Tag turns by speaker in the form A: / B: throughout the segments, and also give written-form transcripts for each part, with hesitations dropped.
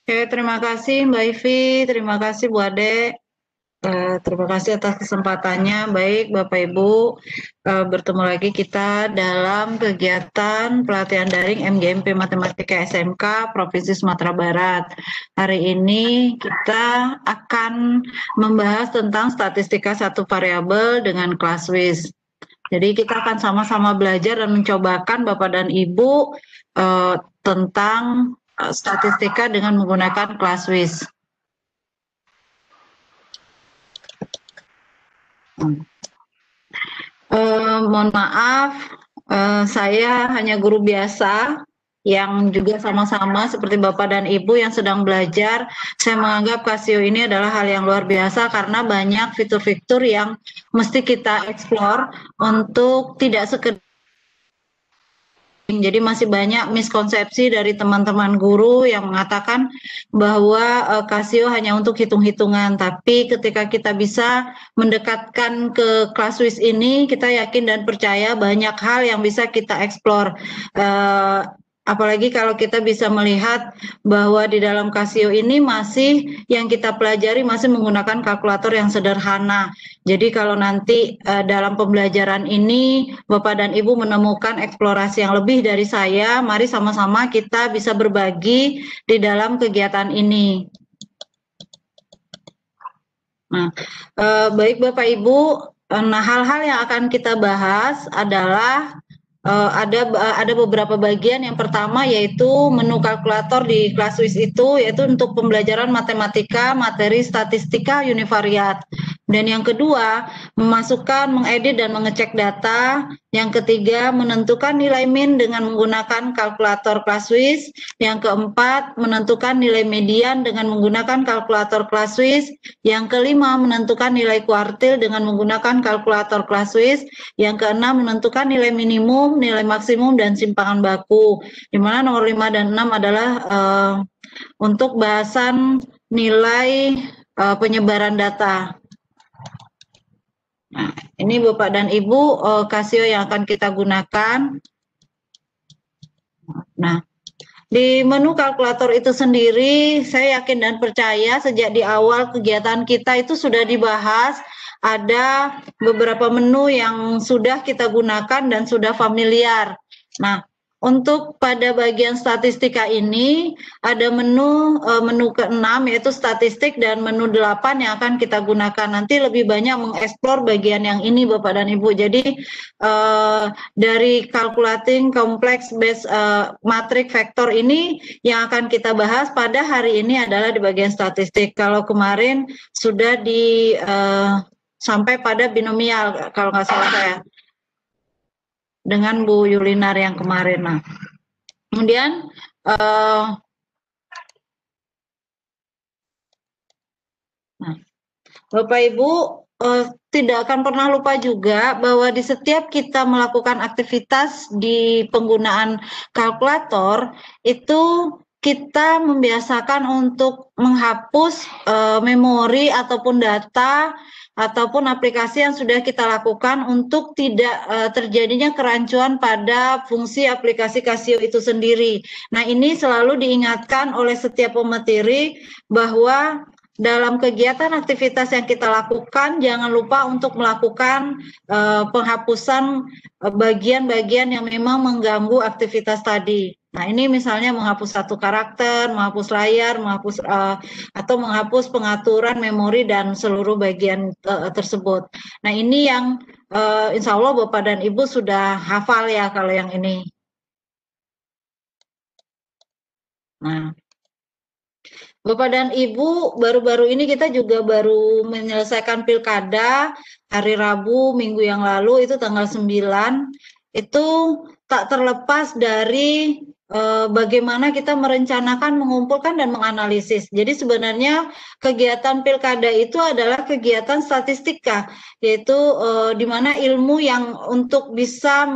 A: Oke, terima kasih Mbak Ivi, terima kasih Bu Ade. Terima kasih atas kesempatannya. Baik, Bapak Ibu, bertemu lagi kita dalam kegiatan pelatihan daring MGMP Matematika SMK Provinsi Sumatera Barat. Hari ini kita akan membahas tentang statistika satu variabel dengan kelas WIS. Jadi kita akan sama-sama belajar dan mencobakan Bapak dan Ibu tentang statistika dengan menggunakan kelas WIS. Mohon maaf, saya hanya guru biasa yang juga sama-sama seperti Bapak dan Ibu yang sedang belajar. Saya menganggap Casio ini adalah hal yang luar biasa karena banyak fitur-fitur yang mesti kita explore untuk tidak sekedar. Jadi masih banyak miskonsepsi dari teman-teman guru yang mengatakan bahwa Casio hanya untuk hitung-hitungan, tapi ketika kita bisa mendekatkan ke kelas WIS ini, kita yakin dan percaya banyak hal yang bisa kita eksplor. Apalagi kalau kita bisa melihat bahwa di dalam Casio ini masih yang kita pelajari masih menggunakan kalkulator yang sederhana. Jadi kalau nanti dalam pembelajaran ini Bapak dan Ibu menemukan eksplorasi yang lebih dari saya, mari sama-sama kita bisa berbagi di dalam kegiatan ini. Nah, baik Bapak Ibu, nah hal-hal yang akan kita bahas adalah ada beberapa bagian. Yang pertama yaitu menu kalkulator di kelas WIS itu yaitu untuk pembelajaran matematika, materi statistika univariat. Dan yang kedua, memasukkan, mengedit dan mengecek data. Yang ketiga, menentukan nilai min dengan menggunakan kalkulator kelas WIS. Yang keempat, menentukan nilai median dengan menggunakan kalkulator kelas WIS. Yang kelima, menentukan nilai kuartil dengan menggunakan kalkulator kelas WIS. Yang keenam, menentukan nilai minimum, nilai maksimum, dan simpangan baku. Di mana nomor 5 dan 6 adalah untuk bahasan nilai penyebaran data. Nah, ini Bapak dan Ibu Casio yang akan kita gunakan. Nah, di menu kalkulator itu sendiri, saya yakin dan percaya sejak di awal kegiatan kita itu sudah dibahas, ada beberapa menu yang sudah kita gunakan dan sudah familiar. Nah, untuk pada bagian statistika ini ada menu ke-6 yaitu statistik dan menu 8 yang akan kita gunakan. Nanti lebih banyak mengeksplor bagian yang ini Bapak dan Ibu. Jadi dari calculating complex base matrix vector ini yang akan kita bahas pada hari ini adalah di bagian statistik. Kalau kemarin sudah sampai pada binomial kalau nggak salah saya dengan Bu Yulinar yang kemarin. Nah, kemudian Bapak Ibu tidak akan pernah lupa juga bahwa di setiap kita melakukan aktivitas di penggunaan kalkulator itu kita membiasakan untuk menghapus memori ataupun data ataupun aplikasi yang sudah kita lakukan untuk tidak terjadinya kerancuan pada fungsi aplikasi Casio itu sendiri. Nah, ini selalu diingatkan oleh setiap pemateri bahwa dalam kegiatan aktivitas yang kita lakukan, jangan lupa untuk melakukan penghapusan bagian-bagian yang memang mengganggu aktivitas tadi. Nah, ini misalnya menghapus satu karakter, menghapus layar, atau menghapus pengaturan memori dan seluruh bagian tersebut. Nah, ini yang insya Allah Bapak dan Ibu sudah hafal ya kalau yang ini. Nah, Bapak dan Ibu, baru-baru ini kita juga baru menyelesaikan pilkada hari Rabu minggu yang lalu, itu tanggal 9. Itu tak terlepas dari bagaimana kita merencanakan, mengumpulkan, dan menganalisis. Jadi sebenarnya kegiatan pilkada itu adalah kegiatan statistika, yaitu di mana ilmu yang untuk bisa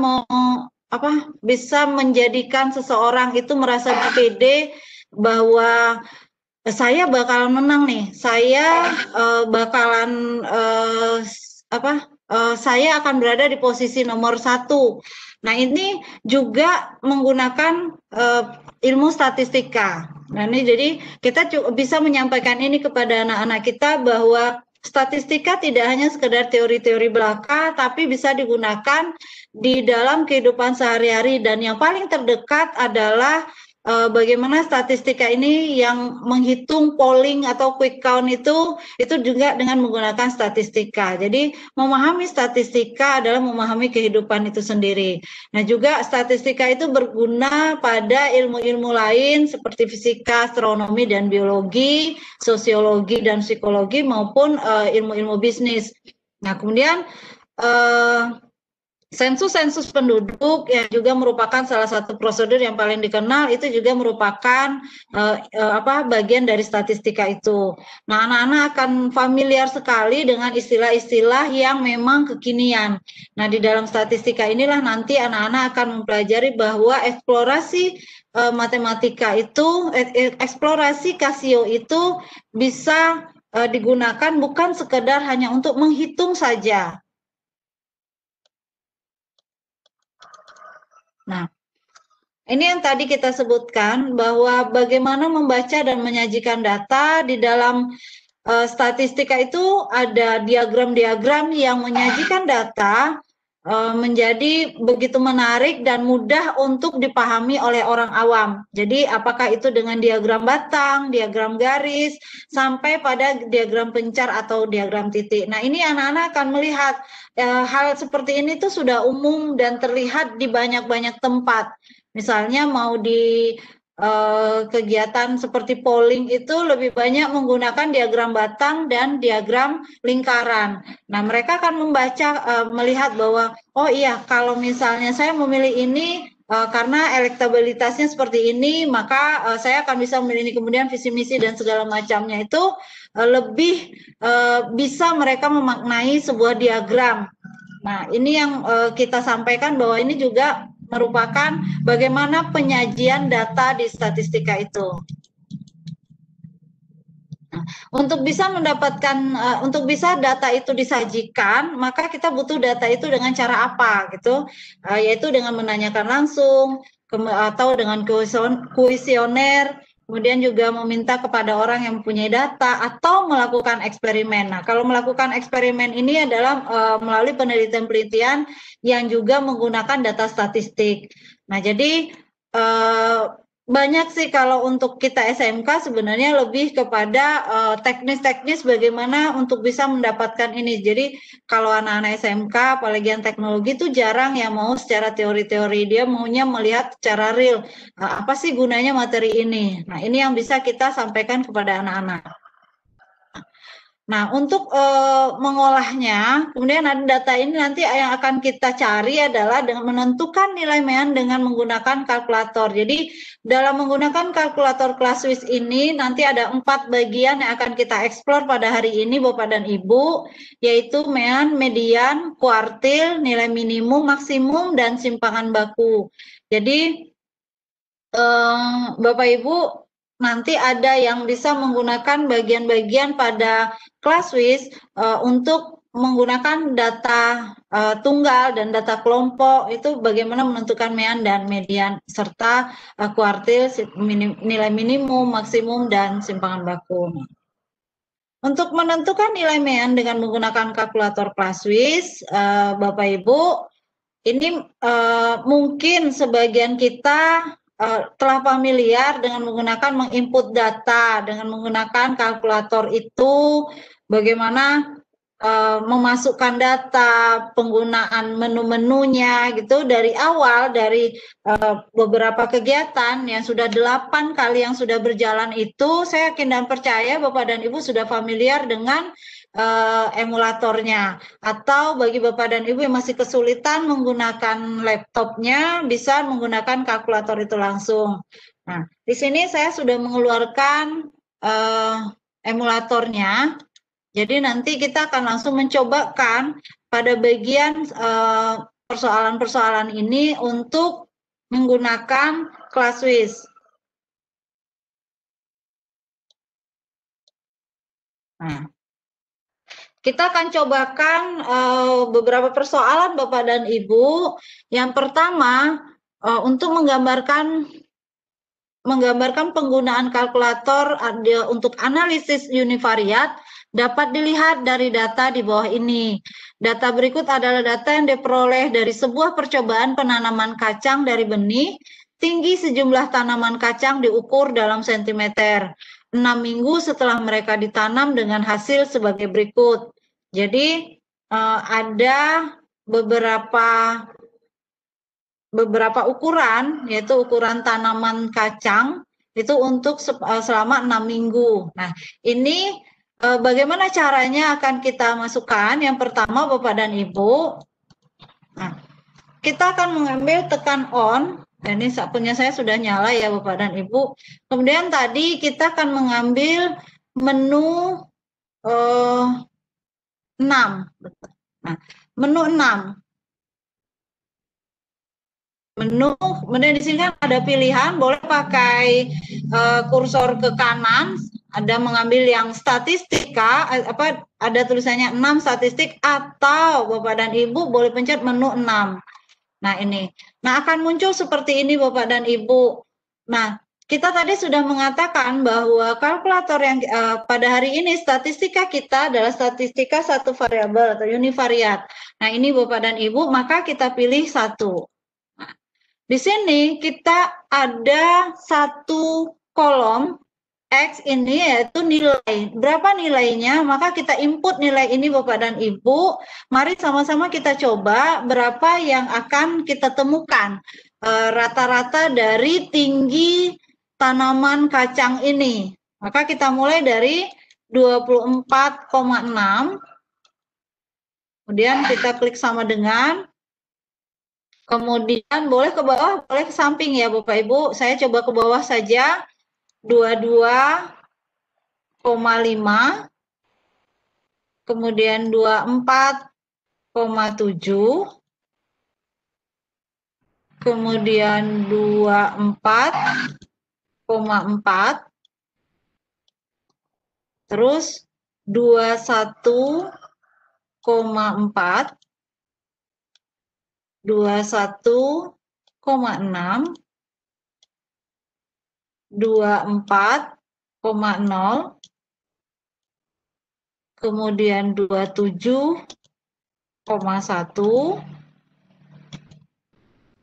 A: bisa menjadikan seseorang itu merasa pede bahwa saya bakalan menang nih, saya bakalan saya akan berada di posisi nomor 1. Nah, ini juga menggunakan ilmu statistika. Nah, ini jadi kita bisa menyampaikan ini kepada anak-anak kita bahwa statistika tidak hanya sekedar teori-teori belaka, tapi bisa digunakan di dalam kehidupan sehari-hari, dan yang paling terdekat adalah bagaimana statistika ini yang menghitung polling atau quick count itu juga dengan menggunakan statistika. Jadi memahami statistika adalah memahami kehidupan itu sendiri. Nah, juga statistika itu berguna pada ilmu-ilmu lain seperti fisika, astronomi dan biologi, sosiologi dan psikologi, maupun ilmu-ilmu bisnis. Nah, kemudian sensus penduduk yang juga merupakan salah satu prosedur yang paling dikenal, itu juga merupakan bagian dari statistika itu. Nah, anak-anak akan familiar sekali dengan istilah-istilah yang memang kekinian. Nah, di dalam statistika inilah nanti anak-anak akan mempelajari bahwa eksplorasi matematika itu, eksplorasi Casio itu bisa digunakan bukan sekedar hanya untuk menghitung saja. Nah, ini yang tadi kita sebutkan bahwa bagaimana membaca dan menyajikan data di dalam statistika itu ada diagram-diagram yang menyajikan data menjadi begitu menarik dan mudah untuk dipahami oleh orang awam. Jadi apakah itu dengan diagram batang, diagram garis, sampai pada diagram pencar atau diagram titik. Nah, ini anak-anak akan melihat hal seperti ini tuh sudah umum dan terlihat di banyak-banyak tempat. Misalnya mau di kegiatan seperti polling itu lebih banyak menggunakan diagram batang dan diagram lingkaran. Nah, mereka akan membaca, melihat bahwa, oh iya, kalau misalnya saya memilih ini karena elektabilitasnya seperti ini, maka saya akan bisa memilih ini. Kemudian visi misi dan segala macamnya itu lebih bisa mereka memaknai sebuah diagram. Nah, ini yang kita sampaikan bahwa ini juga merupakan bagaimana penyajian data di statistika itu. Nah, untuk bisa mendapatkan, untuk bisa data itu disajikan, maka kita butuh data itu dengan cara apa, gitu, yaitu dengan menanyakan langsung, atau dengan kuesioner, kemudian juga meminta kepada orang yang mempunyai data, atau melakukan eksperimen. Nah, kalau melakukan eksperimen ini adalah melalui penelitian-penelitian yang juga menggunakan data statistik. Nah, jadi banyak sih kalau untuk kita SMK sebenarnya lebih kepada teknis-teknis bagaimana untuk bisa mendapatkan ini. Jadi kalau anak-anak SMK, apalagi yang teknologi itu jarang yang mau secara teori-teori, dia maunya melihat secara real. Apa sih gunanya materi ini? Nah, ini yang bisa kita sampaikan kepada anak-anak. Nah, untuk mengolahnya, kemudian ada data ini nanti yang akan kita cari adalah dengan menentukan nilai MEAN dengan menggunakan kalkulator. Jadi, dalam menggunakan kalkulator Classwiz ini, nanti ada 4 bagian yang akan kita eksplor pada hari ini, Bapak dan Ibu, yaitu MEAN, median, kuartil, nilai minimum, maksimum, dan simpangan baku. Jadi, Bapak Ibu nanti ada yang bisa menggunakan bagian-bagian pada Classwiz untuk menggunakan data tunggal dan data kelompok, itu bagaimana menentukan MEAN dan median, serta kuartil, nilai minimum, maksimum, dan simpangan baku. Untuk menentukan nilai MEAN dengan menggunakan kalkulator Classwiz, Bapak Ibu, ini mungkin sebagian kita telah familiar dengan menggunakan menginput data, dengan menggunakan kalkulator itu, bagaimana memasukkan data, penggunaan menu-menunya gitu dari awal, dari beberapa kegiatan yang sudah 8 kali yang sudah berjalan itu, saya yakin dan percaya Bapak dan Ibu sudah familiar dengan emulatornya. Atau bagi Bapak dan Ibu yang masih kesulitan menggunakan laptopnya, bisa menggunakan kalkulator itu langsung. Nah, di sini saya sudah mengeluarkan emulatornya. Jadi nanti kita akan langsung mencobakan pada bagian persoalan-persoalan ini untuk menggunakan Classwiz. Nah, Kita akan cobakan beberapa persoalan Bapak dan Ibu. Yang pertama, untuk menggambarkan penggunaan kalkulator untuk analisis univariat dapat dilihat dari data di bawah ini. Data berikut adalah data yang diperoleh dari sebuah percobaan penanaman kacang dari benih. Tinggi sejumlah tanaman kacang diukur dalam sentimeter. 6 minggu setelah mereka ditanam dengan hasil sebagai berikut. Jadi ada beberapa ukuran, yaitu ukuran tanaman kacang itu untuk selama 6 minggu. Nah, ini bagaimana caranya akan kita masukkan. Yang pertama Bapak dan Ibu, nah, kita akan mengambil tekan on. Ini punya saya sudah nyala ya Bapak dan Ibu. Kemudian tadi kita akan mengambil menu 6. Nah, menu 6. Kemudian di sini kan ada pilihan, boleh pakai kursor ke kanan, ada mengambil yang statistika, ada tulisannya 6 statistik, atau Bapak dan Ibu boleh pencet menu 6. Nah ini, akan muncul seperti ini Bapak dan Ibu. Nah, kita tadi sudah mengatakan bahwa kalkulator yang pada hari ini statistika kita adalah statistika satu variabel atau univariat. Nah ini Bapak dan Ibu, maka kita pilih 1. Di sini kita ada satu kolom X ini yaitu nilai. Berapa nilainya? Maka kita input nilai ini Bapak dan Ibu. Mari sama-sama kita coba berapa yang akan kita temukan. Rata-rata dari tinggi tanaman kacang ini. Maka kita mulai dari 24,6. Kemudian kita klik sama dengan. Kemudian boleh ke bawah, boleh ke samping ya Bapak Ibu. Saya coba ke bawah saja. 22,5. Kemudian 24,7. Kemudian 24,4. Terus 21,4. 21,6, 24,0, kemudian 27,1,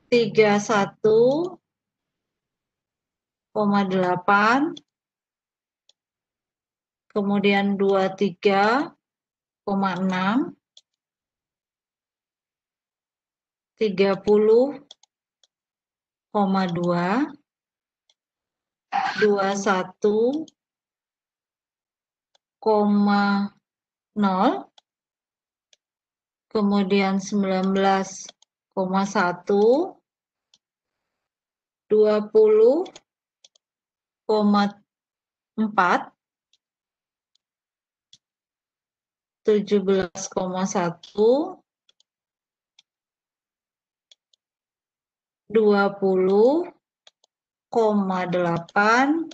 A: 31,8, kemudian 23,6, 30,2, 21,0, kemudian 19,1, 20,4, 17,1, 20,8,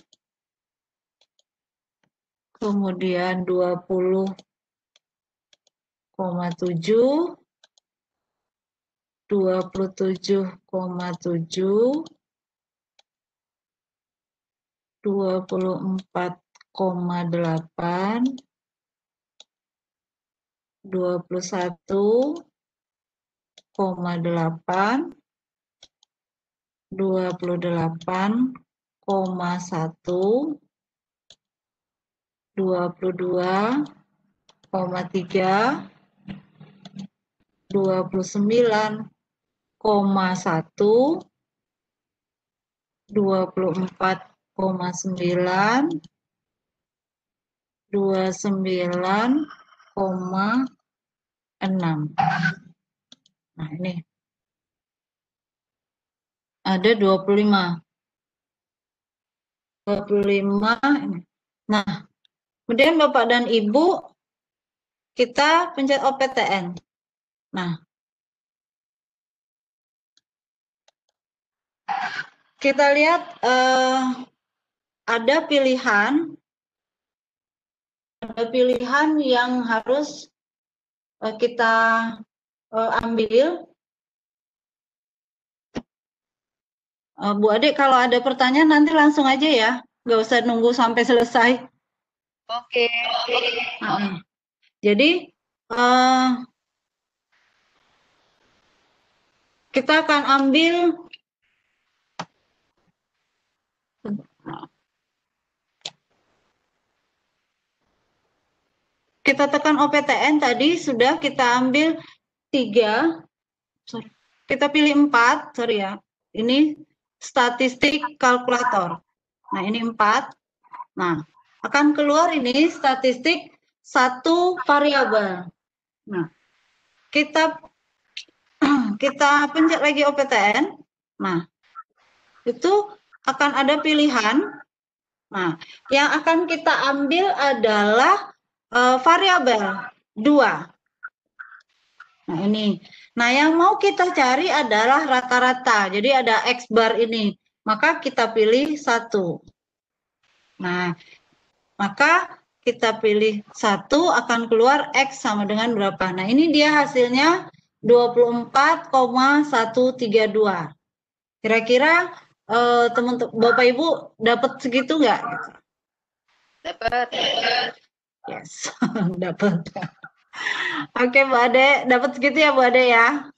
A: kemudian 20,7, 27,7, 24,8, 21,8, 28,1, 22,3, 29,1, 24,9, 29,6. Nah, ini ada 25. 25. Nah, kemudian Bapak dan Ibu kita pencet OPTN. Nah, kita lihat ada pilihan yang harus kita ambil. Bu Ade, kalau ada pertanyaan nanti langsung aja ya, nggak usah nunggu sampai selesai.
B: Oke.
A: Jadi kita akan ambil kita tekan OPTN tadi sudah kita ambil 3, kita pilih 4, sorry ya, ini statistik kalkulator. Nah ini 4, nah akan keluar ini statistik 1 variabel. Nah kita pencet lagi OPTN, nah itu akan ada pilihan. Nah yang akan kita ambil adalah variabel 2. Nah ini, nah yang mau kita cari adalah rata-rata. Jadi ada X bar ini, maka kita pilih 1. Nah, maka kita pilih 1 akan keluar X sama dengan berapa. Nah ini dia hasilnya 24,132. Kira-kira teman-teman Bapak Ibu dapat segitu nggak?
B: Dapat.
A: Yes, dapat. Oke, Bu Ade, dapat segitu ya, Bu Ade ya?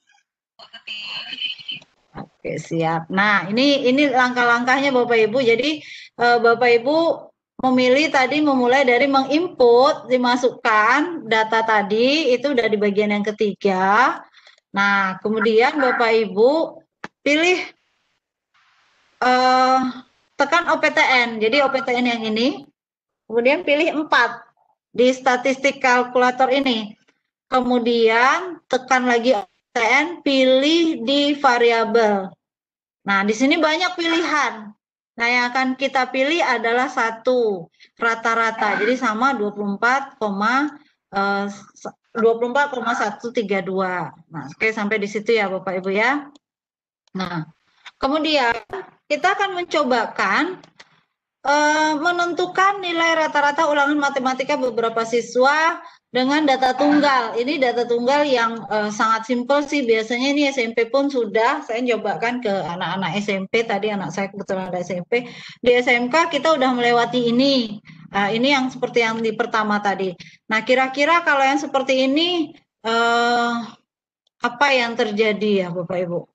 A: Oke, siap. Nah, ini langkah-langkahnya Bapak Ibu. Jadi Bapak Ibu memulai dari menginput, dimasukkan data tadi, itu udah di bagian yang ketiga. Nah, kemudian Bapak Ibu pilih tekan OPTN. Jadi OPTN yang ini, kemudian pilih 4 di statistik kalkulator ini. Kemudian tekan lagi OPTN, pilih di variabel. Nah, di sini banyak pilihan. Nah, yang akan kita pilih adalah 1 rata-rata. Jadi sama 24,132. Nah, oke sampai di situ ya Bapak Ibu ya. Nah, kemudian kita akan mencobakan menentukan nilai rata-rata ulangan matematika beberapa siswa dengan data tunggal. Ini data tunggal yang sangat simpel sih. Biasanya ini SMP pun sudah. Saya cobakan ke anak-anak SMP. Tadi anak saya kebetulan ada SMP. Di SMK kita udah melewati ini. Ini yang seperti yang di pertama tadi. Nah, kira-kira kalau yang seperti ini apa yang terjadi ya Bapak Ibu?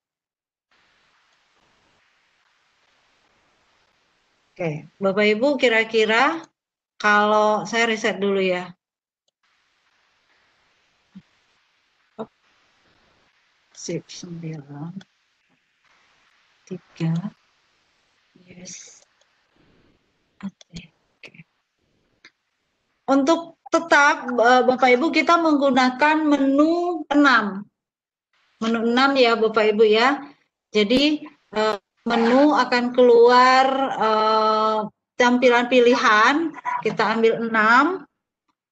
A: Oke, Bapak Ibu kira-kira kalau saya riset dulu ya. Sip, 9, 3, yes. Oke. Untuk tetap Bapak Ibu kita menggunakan menu 6. Menu 6 ya Bapak Ibu ya. Jadi menu akan keluar tampilan pilihan, kita ambil 6,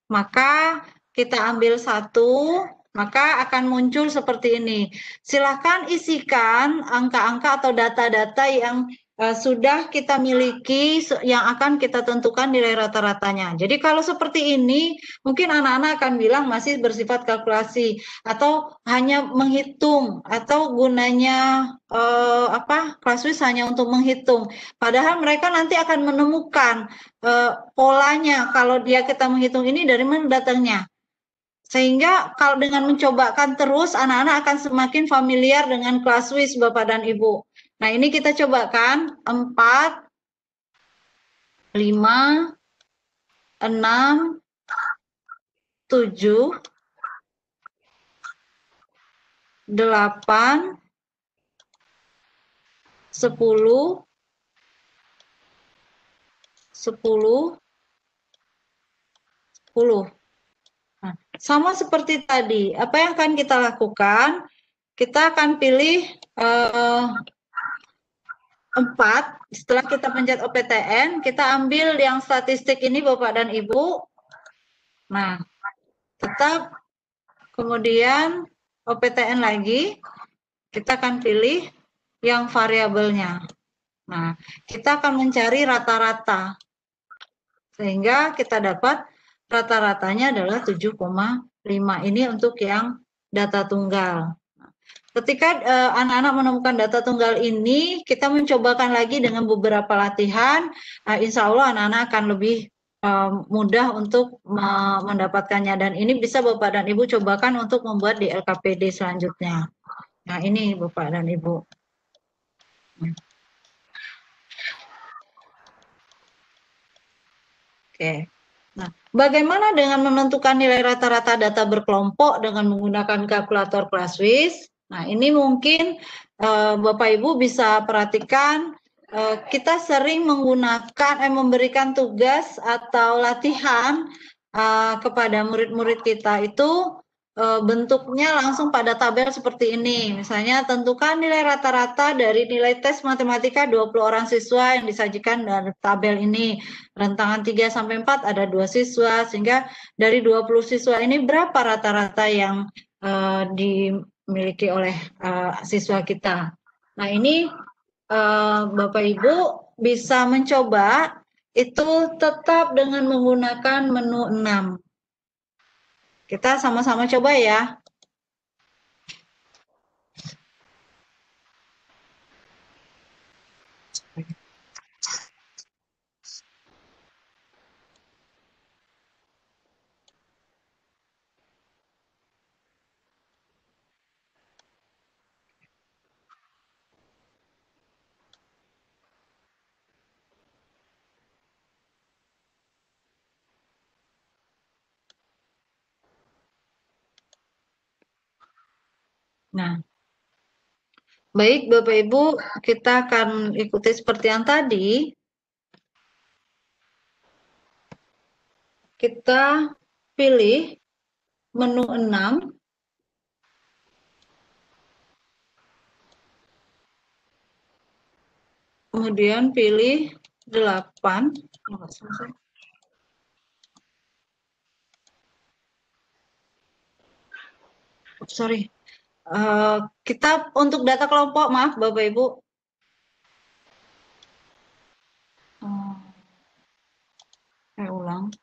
A: maka kita ambil 1, maka akan muncul seperti ini. Silakan isikan angka-angka atau data-data yang sudah kita miliki, yang akan kita tentukan nilai rata-ratanya. Jadi kalau seperti ini, mungkin anak-anak akan bilang masih bersifat kalkulasi, atau hanya menghitung, atau gunanya Classwiz hanya untuk menghitung. Padahal mereka nanti akan menemukan polanya, kalau kita menghitung ini dari mana datangnya. Sehingga kalau dengan mencobakan terus, anak-anak akan semakin familiar dengan Classwiz Bapak dan Ibu. Nah ini kita cobakan, 4, 5, 6, 7, 8, 10, 10, 10. Nah, sama seperti tadi, apa yang akan kita lakukan? Kita akan pilih 4, setelah kita pencet OPTN, kita ambil yang statistik ini Bapak dan Ibu. Nah, tetap kemudian OPTN lagi, kita akan pilih yang variabelnya. Nah, kita akan mencari rata-rata. Sehingga kita dapat rata-ratanya adalah 7,5. Ini untuk yang data tunggal. Ketika anak-anak menemukan data tunggal ini, kita mencobakan lagi dengan beberapa latihan, insya Allah anak-anak akan lebih mudah untuk mendapatkannya. Dan ini bisa Bapak dan Ibu cobakan untuk membuat di LKPD selanjutnya. Nah ini Bapak dan Ibu. Oke. Nah, bagaimana dengan menentukan nilai rata-rata data berkelompok dengan menggunakan kalkulator Classwiz? Nah, ini mungkin Bapak Ibu bisa perhatikan kita sering menggunakan memberikan tugas atau latihan kepada murid-murid kita itu bentuknya langsung pada tabel seperti ini. Misalnya tentukan nilai rata-rata dari nilai tes matematika 20 orang siswa yang disajikan dalam tabel ini. Rentangan 3 sampai 4 ada 2 siswa, sehingga dari 20 siswa ini berapa rata-rata yang dimiliki oleh siswa kita. Nah, ini Bapak Ibu bisa mencoba itu tetap dengan menggunakan menu 6. Kita sama-sama coba ya. Nah, baik Bapak Ibu, kita akan ikuti seperti yang tadi. Kita pilih menu 6. Kemudian pilih 8. Sorry. Kita untuk data kelompok, maaf Bapak Ibu. Saya ulang.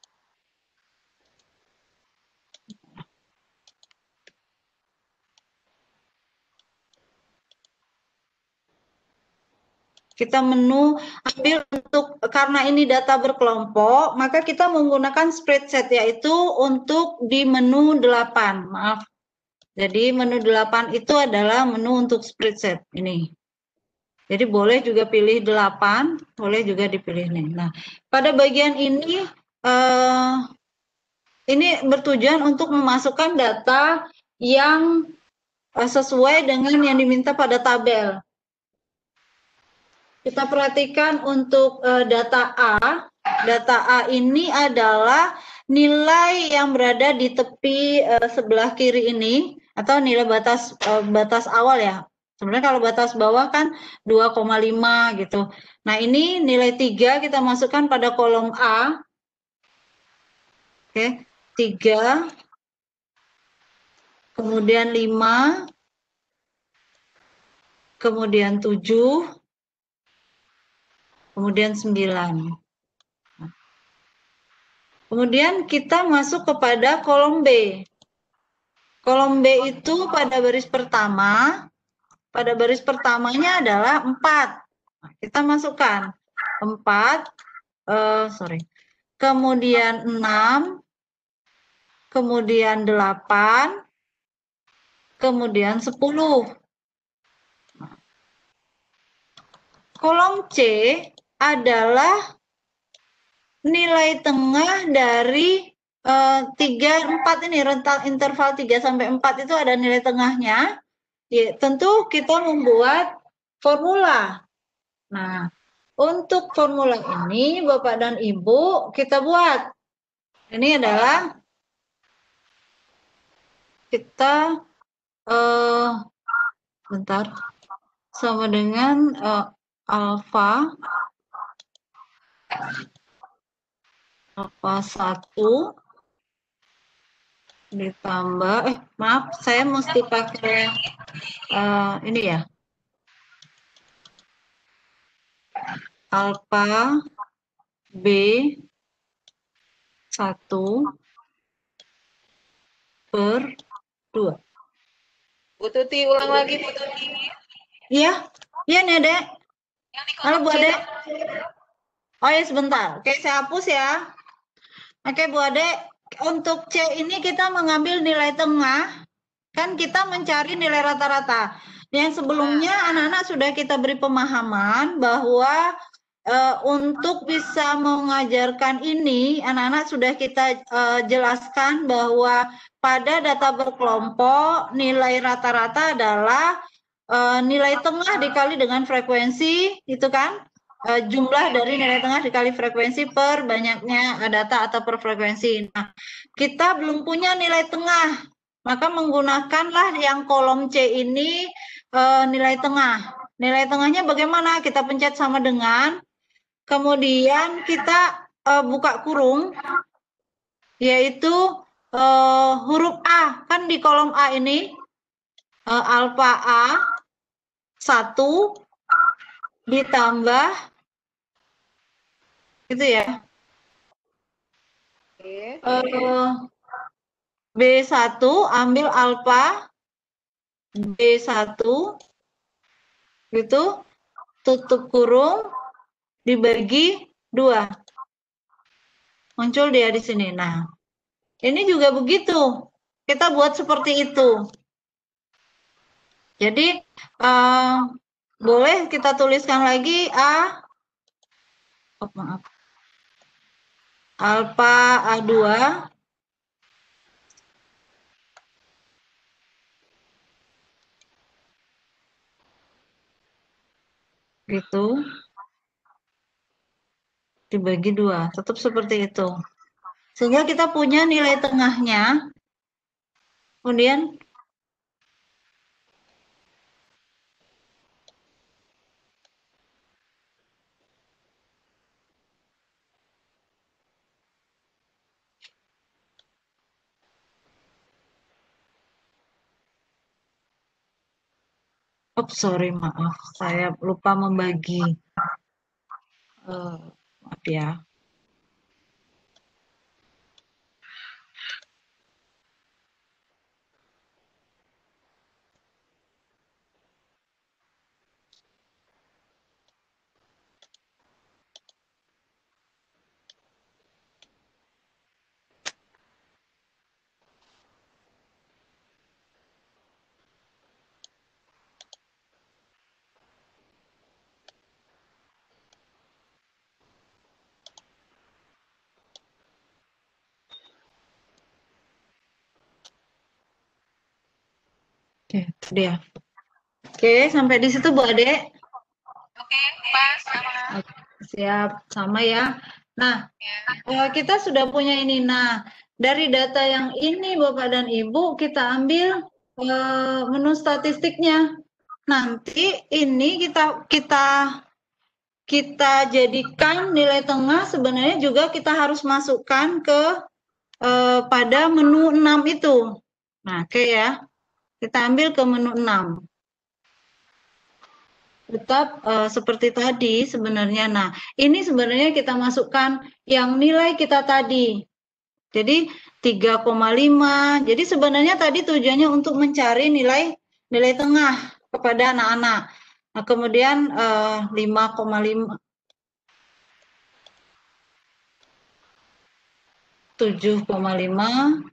A: Kita menu ambil untuk, karena ini data berkelompok, maka kita menggunakan spreadsheet, yaitu untuk di menu 8. Maaf. Jadi menu 8 itu adalah menu untuk spreadsheet ini. Jadi boleh juga pilih 8, boleh juga dipilih nih. Nah, pada bagian ini bertujuan untuk memasukkan data yang sesuai dengan yang diminta pada tabel. Kita perhatikan untuk data A ini adalah nilai yang berada di tepi sebelah kiri ini, atau nilai batas awal ya. Sebenarnya kalau batas bawah kan 2,5 gitu. Nah, ini nilai 3 kita masukkan pada kolom A. Oke, 3. Kemudian 5. Kemudian 7. Kemudian 9. Kemudian kita masuk kepada kolom B. Kolom B itu pada baris pertama, pada baris pertamanya adalah 4. Nah, kita masukkan 4, kemudian 6, kemudian 8, kemudian 10. Kolom C adalah nilai tengah dari 3, 4 ini, rentang interval 3 sampai 4 itu ada nilai tengahnya. Ya, tentu kita membuat formula. Nah, untuk formula ini Bapak dan Ibu kita buat. Ini adalah kita bentar, sama dengan alfa 1 ditambah maaf, saya mesti pakai ini ya, alfa B 1/2.
B: Bu Tuti, ulang lagi Bu Tuti.
A: Iya, iya nih Dek.
B: Yang di
A: Halo
B: kolom
A: Bu
B: C.
A: Ade. Oh ya sebentar, oke saya hapus ya. Oke Bu Ade, untuk C ini kita mengambil nilai tengah, kan kita mencari nilai rata-rata. Yang sebelumnya anak-anak sudah kita beri pemahaman bahwa untuk bisa mengajarkan ini, anak-anak sudah kita jelaskan bahwa pada data berkelompok, nilai rata-rata adalah nilai tengah dikali dengan frekuensi, itu kan? Jumlah dari nilai tengah dikali frekuensi per banyaknya data atau per frekuensi. Nah, kita belum punya nilai tengah, maka menggunakanlah yang kolom C ini nilai tengah. Nilai tengahnya bagaimana? Kita pencet sama dengan, kemudian kita buka kurung, yaitu huruf A, kan di kolom A ini, alfa A 1 ditambah gitu ya.
B: Oke.
A: B1 ambil alfa B1 gitu, tutup kurung, dibagi 2. Muncul dia di sini. Nah, ini juga begitu. Kita buat seperti itu. Jadi boleh kita tuliskan lagi alfa A2 gitu dibagi 2, tetap seperti itu. Sehingga kita punya nilai tengahnya. Kemudian sorry, maaf, saya lupa membagi. Maaf ya. Oke, dia. Oke, sampai di situ Bu Ade.
B: Oke, Pas, sama.
A: Siap, sama ya. Nah, kita sudah punya ini. Nah, dari data yang ini Bapak dan Ibu, kita ambil menu statistiknya. Nanti ini kita jadikan nilai tengah, sebenarnya juga kita harus masukkan ke pada menu 6 itu. Nah, oke ya. Kita ambil ke menu 6. Tetap seperti tadi sebenarnya. Nah, ini sebenarnya kita masukkan yang nilai kita tadi. Jadi 3,5. Jadi sebenarnya tadi tujuannya untuk mencari nilai tengah kepada anak-anak. Nah, kemudian 5,5 7,5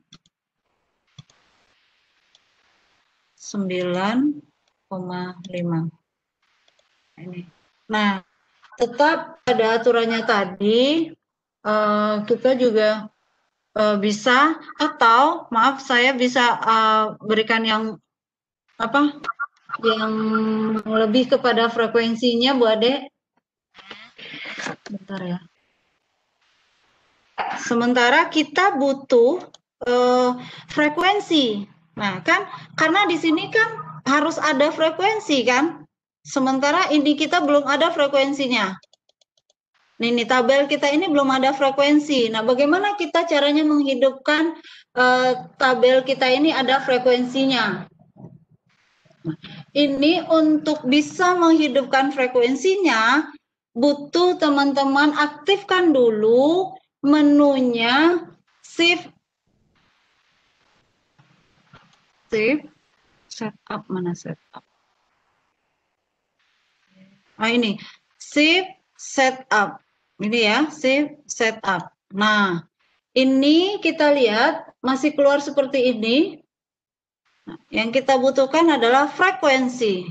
A: 9,5 ini. Nah, tetap pada aturannya tadi kita juga bisa, atau maaf saya bisa berikan yang yang lebih kepada frekuensinya Bu Ade. Bentar ya. Sementara kita butuh frekuensi. Nah, kan karena di sini kan harus ada frekuensi kan. Sementara ini kita belum ada frekuensinya. Ini tabel kita ini belum ada frekuensi. Nah, bagaimana kita caranya menghidupkan tabel kita ini ada frekuensinya? Ini untuk bisa menghidupkan frekuensinya, butuh teman-teman aktifkan dulu menunya shift setup, mana setup? Ini shift setup. Ini ya, shift setup. Nah, ini kita lihat masih keluar seperti ini. Nah, yang kita butuhkan adalah frekuensi.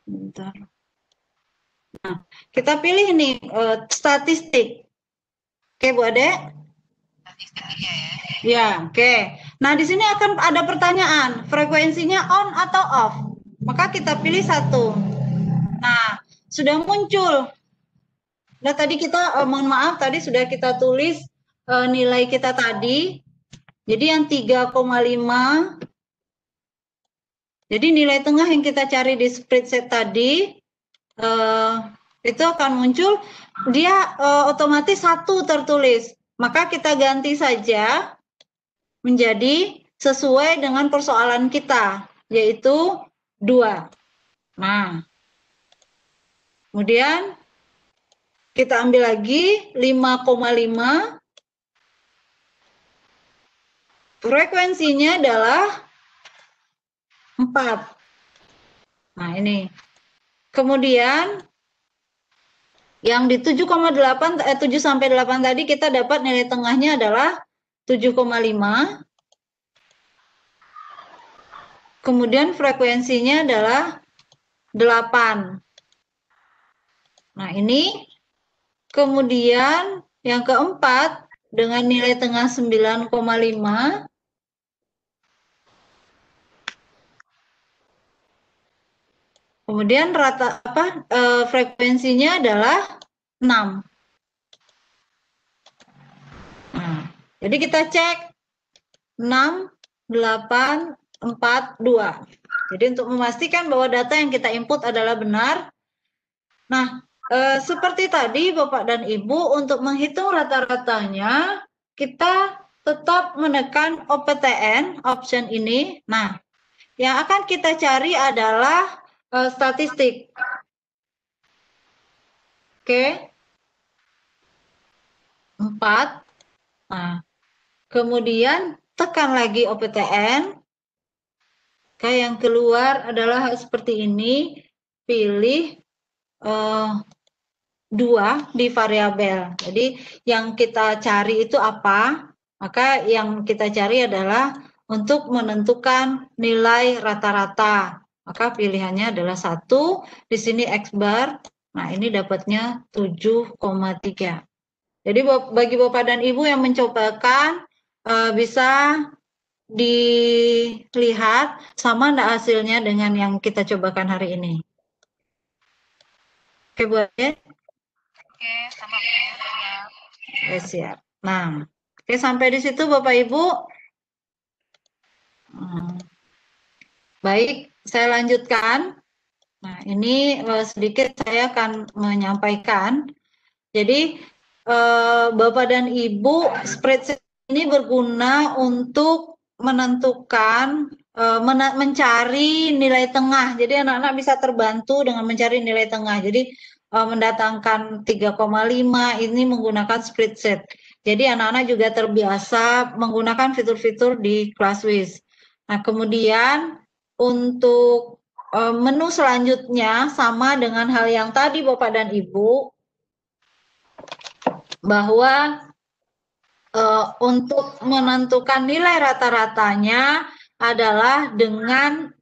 A: Bentar. Nah, kita pilih nih statistik. Oke, Bu Ade?
B: Statistiknya ya.
A: Ya, oke. Nah, di sini akan ada pertanyaan, frekuensinya on atau off? Maka kita pilih 1. Nah, sudah muncul. Nah, tadi kita, mohon maaf, tadi sudah kita tulis nilai kita tadi. Jadi yang 3,5. Jadi nilai tengah yang kita cari di spreadsheet tadi, itu akan muncul, dia otomatis 1 tertulis. Maka kita ganti saja menjadi sesuai dengan persoalan kita, yaitu 2. Nah, kemudian kita ambil lagi 5,5. Frekuensinya adalah 4. Nah, ini. Kemudian yang di 7,8 7 sampai 8 tadi kita dapat nilai tengahnya adalah 7,5. Kemudian frekuensinya adalah 8. Nah, ini. Kemudian yang keempat dengan nilai tengah 9,5. Kemudian frekuensinya adalah 6. Nah, jadi kita cek 6, 8, 4, 2. Jadi untuk memastikan bahwa data yang kita input adalah benar. Nah, seperti tadi Bapak dan Ibu, untuk menghitung rata-ratanya kita tetap menekan OPTN, option ini. Nah, yang akan kita cari adalah statistik. Oke. 4. Nah, kemudian tekan lagi OPTN. Oke, yang keluar adalah seperti ini. Pilih 2 di variabel. Jadi yang kita cari itu apa? Maka yang kita cari adalah untuk menentukan nilai rata-rata. Maka pilihannya adalah 1, di sini X bar. Nah, ini dapatnya 7,3. Jadi bagi Bapak dan Ibu yang mencobakan, bisa dilihat sama enggak hasilnya dengan yang kita cobakan hari ini. Oke, Bu Ade?
B: Oke, sama Bu. Siap.
A: Oke, siap. Nah, oke, sampai di situ Bapak Ibu. Baik, saya lanjutkan. Nah, ini sedikit saya akan menyampaikan. Jadi, Bapak dan Ibu, spreadsheet ini berguna untuk menentukan, mencari nilai tengah. Jadi anak-anak bisa terbantu dengan mencari nilai tengah. Jadi mendatangkan 3,5 ini menggunakan spreadsheet. Jadi anak-anak juga terbiasa menggunakan fitur-fitur di ClassWiz. Nah, kemudian untuk menu selanjutnya sama dengan hal yang tadi Bapak dan Ibu, bahwa untuk menentukan nilai rata-ratanya adalah dengan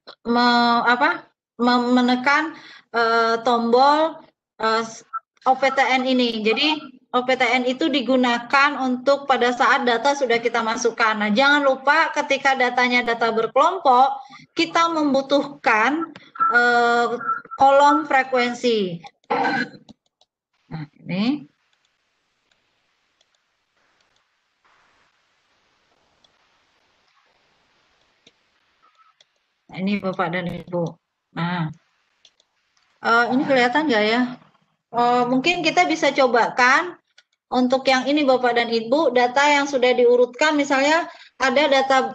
A: menekan tombol OPTN ini. Jadi OPTN itu digunakan untuk pada saat data sudah kita masukkan. Nah, jangan lupa ketika datanya data berkelompok, kita membutuhkan kolom frekuensi. Nah, ini. Nah, ini Bapak dan Ibu. Nah, ini kelihatan nggak ya? Mungkin kita bisa cobakan untuk yang ini Bapak dan Ibu, data yang sudah diurutkan misalnya ada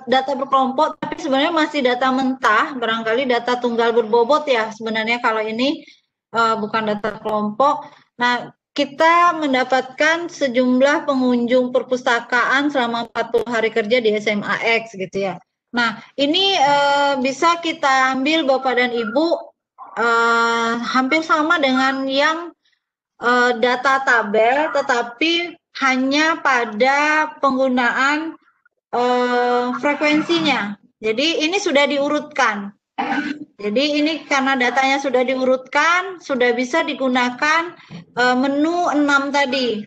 A: data berkelompok, tapi sebenarnya masih data mentah, barangkali data tunggal berbobot ya sebenarnya kalau ini bukan data kelompok. Nah, kita mendapatkan sejumlah pengunjung perpustakaan selama 40 hari kerja di SMAX gitu ya. Nah, ini bisa kita ambil Bapak dan Ibu hampir sama dengan yang data tabel, tetapi hanya pada penggunaan frekuensinya. Jadi ini sudah diurutkan. Jadi ini karena datanya sudah diurutkan, sudah bisa digunakan menu 6 tadi.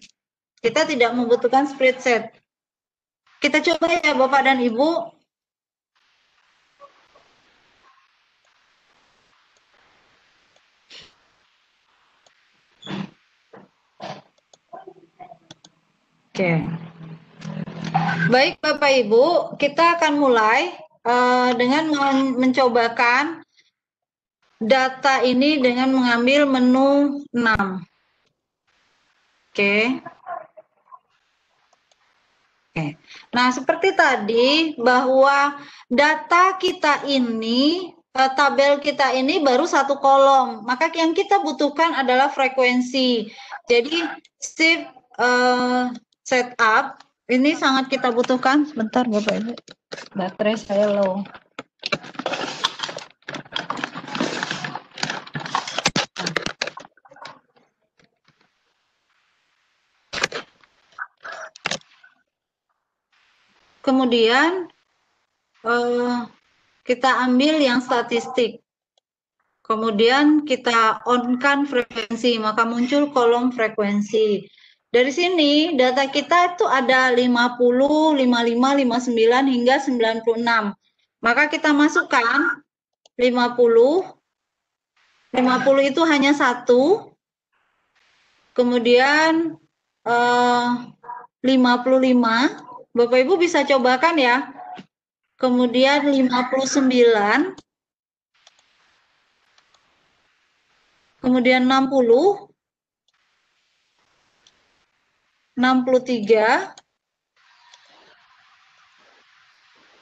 A: Kita tidak membutuhkan spreadsheet. Kita coba ya Bapak dan Ibu. Oke. Baik Bapak Ibu, kita akan mulai dengan mencobakan data ini dengan mengambil menu 6. Oke. Oke. Nah, seperti tadi bahwa data kita ini, tabel kita ini baru satu kolom, maka yang kita butuhkan adalah frekuensi. Jadi shift setup ini sangat kita butuhkan. Sebentar Bapak Ibu, baterai saya low. Kemudian kita ambil yang statistik. Kemudian kita on-kan frekuensi, maka muncul kolom frekuensi. Dari sini data kita itu ada 50, 55, 59 hingga 96. Maka kita masukkan 50. 50 itu hanya satu. Kemudian 55. Bapak Ibu bisa cobakan ya. Kemudian 59. Kemudian 60. 63.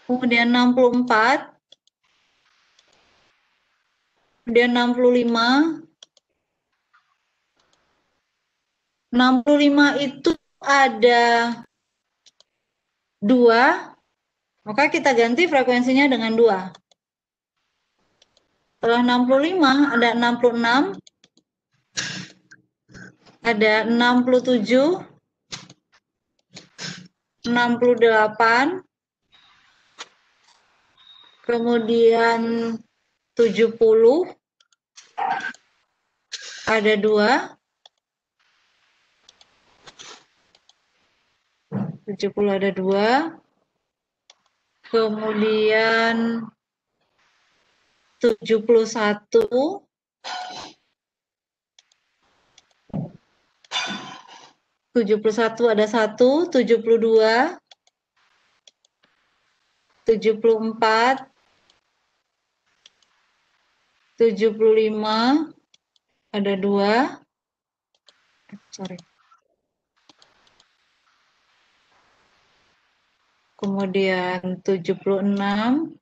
A: Kemudian 64. Kemudian 65. 65 itu ada 2, maka kita ganti frekuensinya dengan 2. Setelah 65 ada 66, ada 67, 68, kemudian 70, ada 2, 70 ada 2, kemudian 71, 71 ada 1, 72, 74, 75, ada 2, kemudian 76,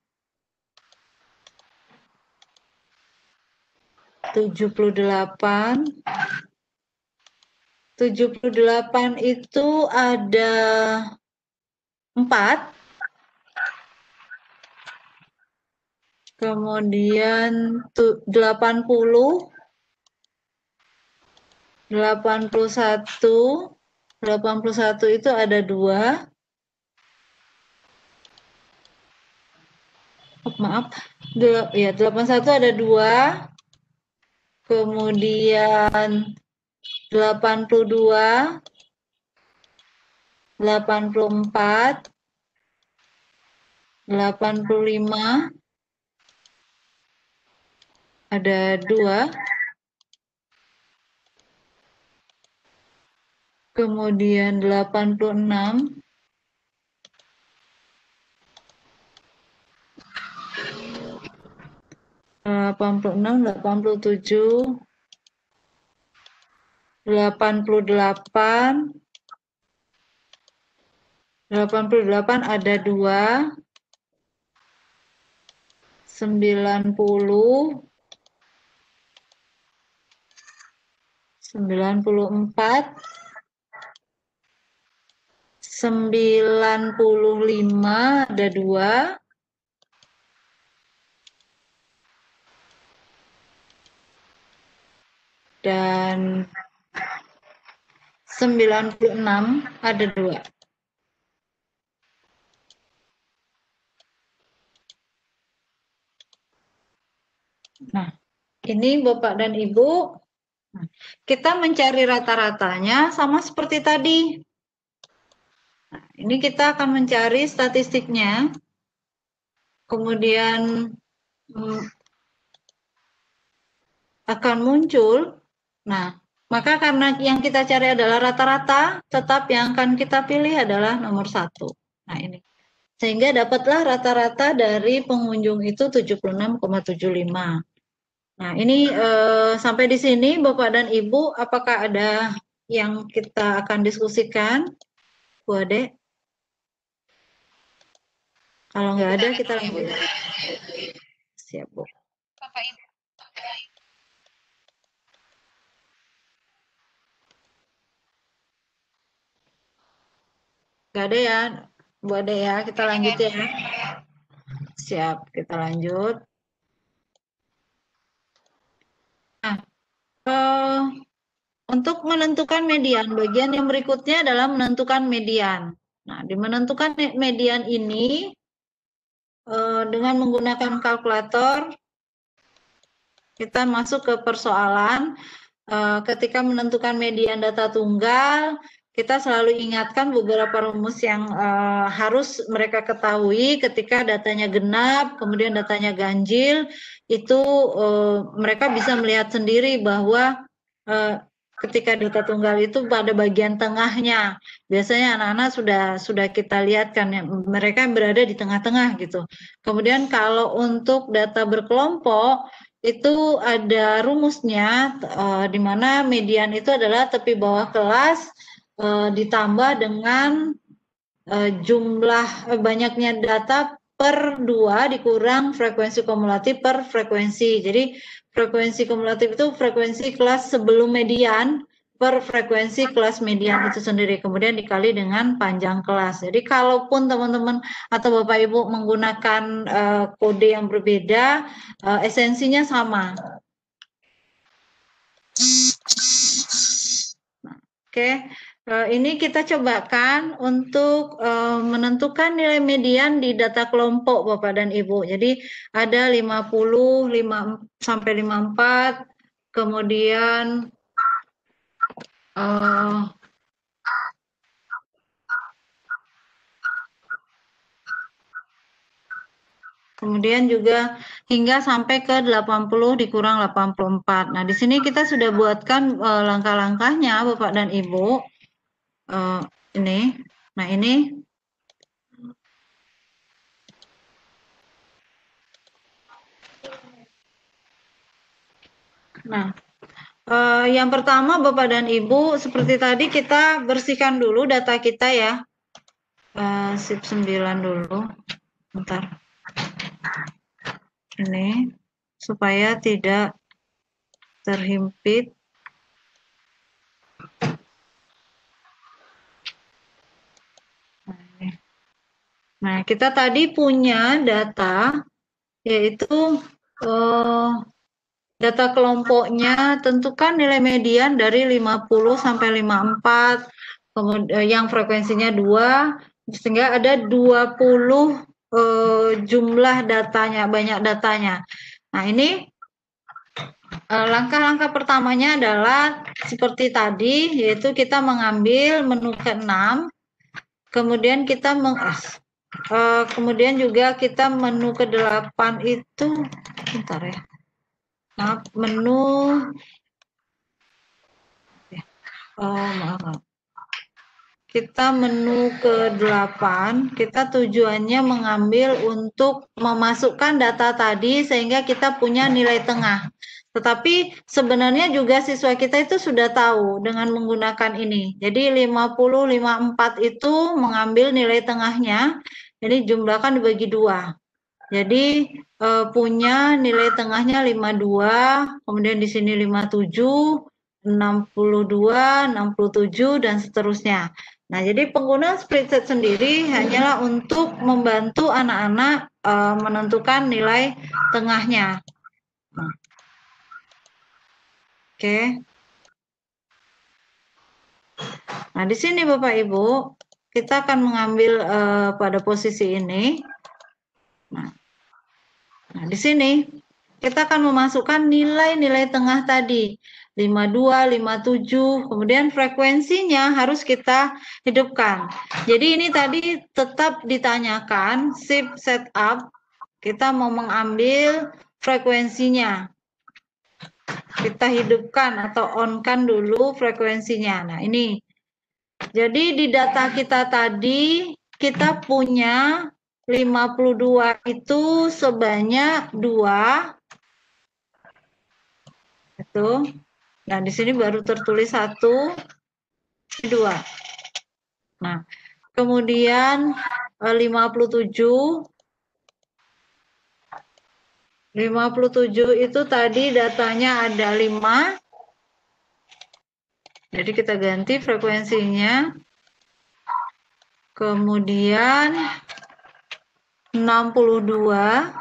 A: 78, 78 itu ada 4, kemudian 80, 81, 81 itu ada 2, maaf, ya 81 ada 2, kemudian 82, 84, 85, ada 2, kemudian 86, 86, 87, 88, 88 ada 2, 90, 94, 95 ada 2, dan 96 ada 2. Nah, ini Bapak dan Ibu, kita mencari rata-ratanya sama seperti tadi. Nah, ini kita akan mencari statistiknya, kemudian akan muncul. Nah, maka karena yang kita cari adalah rata-rata, tetap yang akan kita pilih adalah nomor 1. Nah, ini. Sehingga dapatlah rata-rata dari pengunjung itu 76,75. Nah, ini sampai di sini Bapak dan Ibu, apakah ada yang kita akan diskusikan, Bu Ade? Kalau nggak ada, kita lanjut. Siap, Bu.
B: Bapak Ibu.
A: Nggak ada ya, Bu Ade ya, kita lanjut ya. Siap, kita lanjut. Nah, untuk menentukan median, bagian yang berikutnya adalah menentukan median. Nah, di menentukan median ini, dengan menggunakan kalkulator, kita masuk ke persoalan. Ketika menentukan median data tunggal, kita selalu ingatkan beberapa rumus yang harus mereka ketahui ketika datanya genap, kemudian datanya ganjil, itu mereka bisa melihat sendiri bahwa ketika data tunggal itu pada bagian tengahnya, biasanya anak-anak sudah kita lihat kan, ya, mereka berada di tengah-tengah gitu. Kemudian kalau untuk data berkelompok, itu ada rumusnya, di mana median itu adalah tepi bawah kelas ditambah dengan jumlah banyaknya data per 2 dikurang frekuensi kumulatif per frekuensi. Jadi frekuensi kumulatif itu frekuensi kelas sebelum median per frekuensi kelas median itu sendiri, kemudian dikali dengan panjang kelas. Jadi kalaupun teman-teman atau Bapak Ibu menggunakan kode yang berbeda, esensinya sama. Oke, ini kita cobakan untuk menentukan nilai median di data kelompok Bapak dan Ibu. Jadi ada 50, 5 sampai 54, kemudian kemudian juga hingga sampai ke 80 dikurang 84. Nah, di sini kita sudah buatkan langkah-langkahnya Bapak dan Ibu. Ini. Nah, ini. Nah, yang pertama Bapak dan Ibu, seperti tadi kita bersihkan dulu data kita ya. Sip 9 dulu. Bentar. Ini supaya tidak terhimpit. Nah, kita tadi punya data yaitu data kelompoknya, tentukan nilai median dari 50 sampai 54, kemudian yang frekuensinya 2, sehingga ada 20 jumlah datanya, banyak datanya. Nah, ini langkah-langkah pertamanya adalah seperti tadi, yaitu kita mengambil menu ke-6, kemudian kita kemudian juga kita menu ke-8 itu, bentar ya. Maaf, menu maaf. Kita menu ke-8, kita tujuannya mengambil untuk memasukkan data tadi sehingga kita punya nilai tengah. Tetapi sebenarnya juga siswa kita itu sudah tahu dengan menggunakan ini. Jadi 50, 54 itu mengambil nilai tengahnya, jadi jumlahkan dibagi 2. Jadi punya nilai tengahnya 52, kemudian di sini 57, 62, 67, dan seterusnya. Nah, jadi penggunaan spreadsheet sendiri hanyalah untuk membantu anak-anak menentukan nilai tengahnya. Oke. Nah, di sini Bapak Ibu, kita akan mengambil pada posisi ini. Nah, di sini kita akan memasukkan nilai-nilai tengah tadi. 52, 57, kemudian frekuensinya harus kita hidupkan. Jadi ini tadi tetap ditanyakan, shift setup, kita mau mengambil frekuensinya. Kita hidupkan atau on-kan dulu frekuensinya. Nah, ini. Jadi di data kita tadi, kita punya 52 itu sebanyak 2. Itu. Nah, di sini baru tertulis 1, 2. Nah, kemudian 57 itu tadi datanya ada 5. Jadi kita ganti frekuensinya. Kemudian 62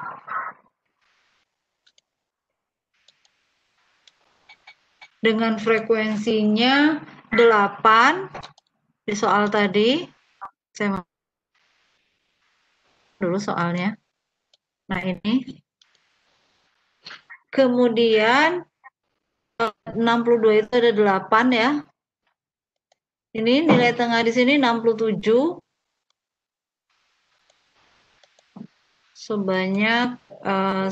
A: dengan frekuensinya 8 di soal tadi. Saya dulu soalnya. Nah, ini. Kemudian 62 itu ada 8 ya. Ini nilai tengah di sini 67 sebanyak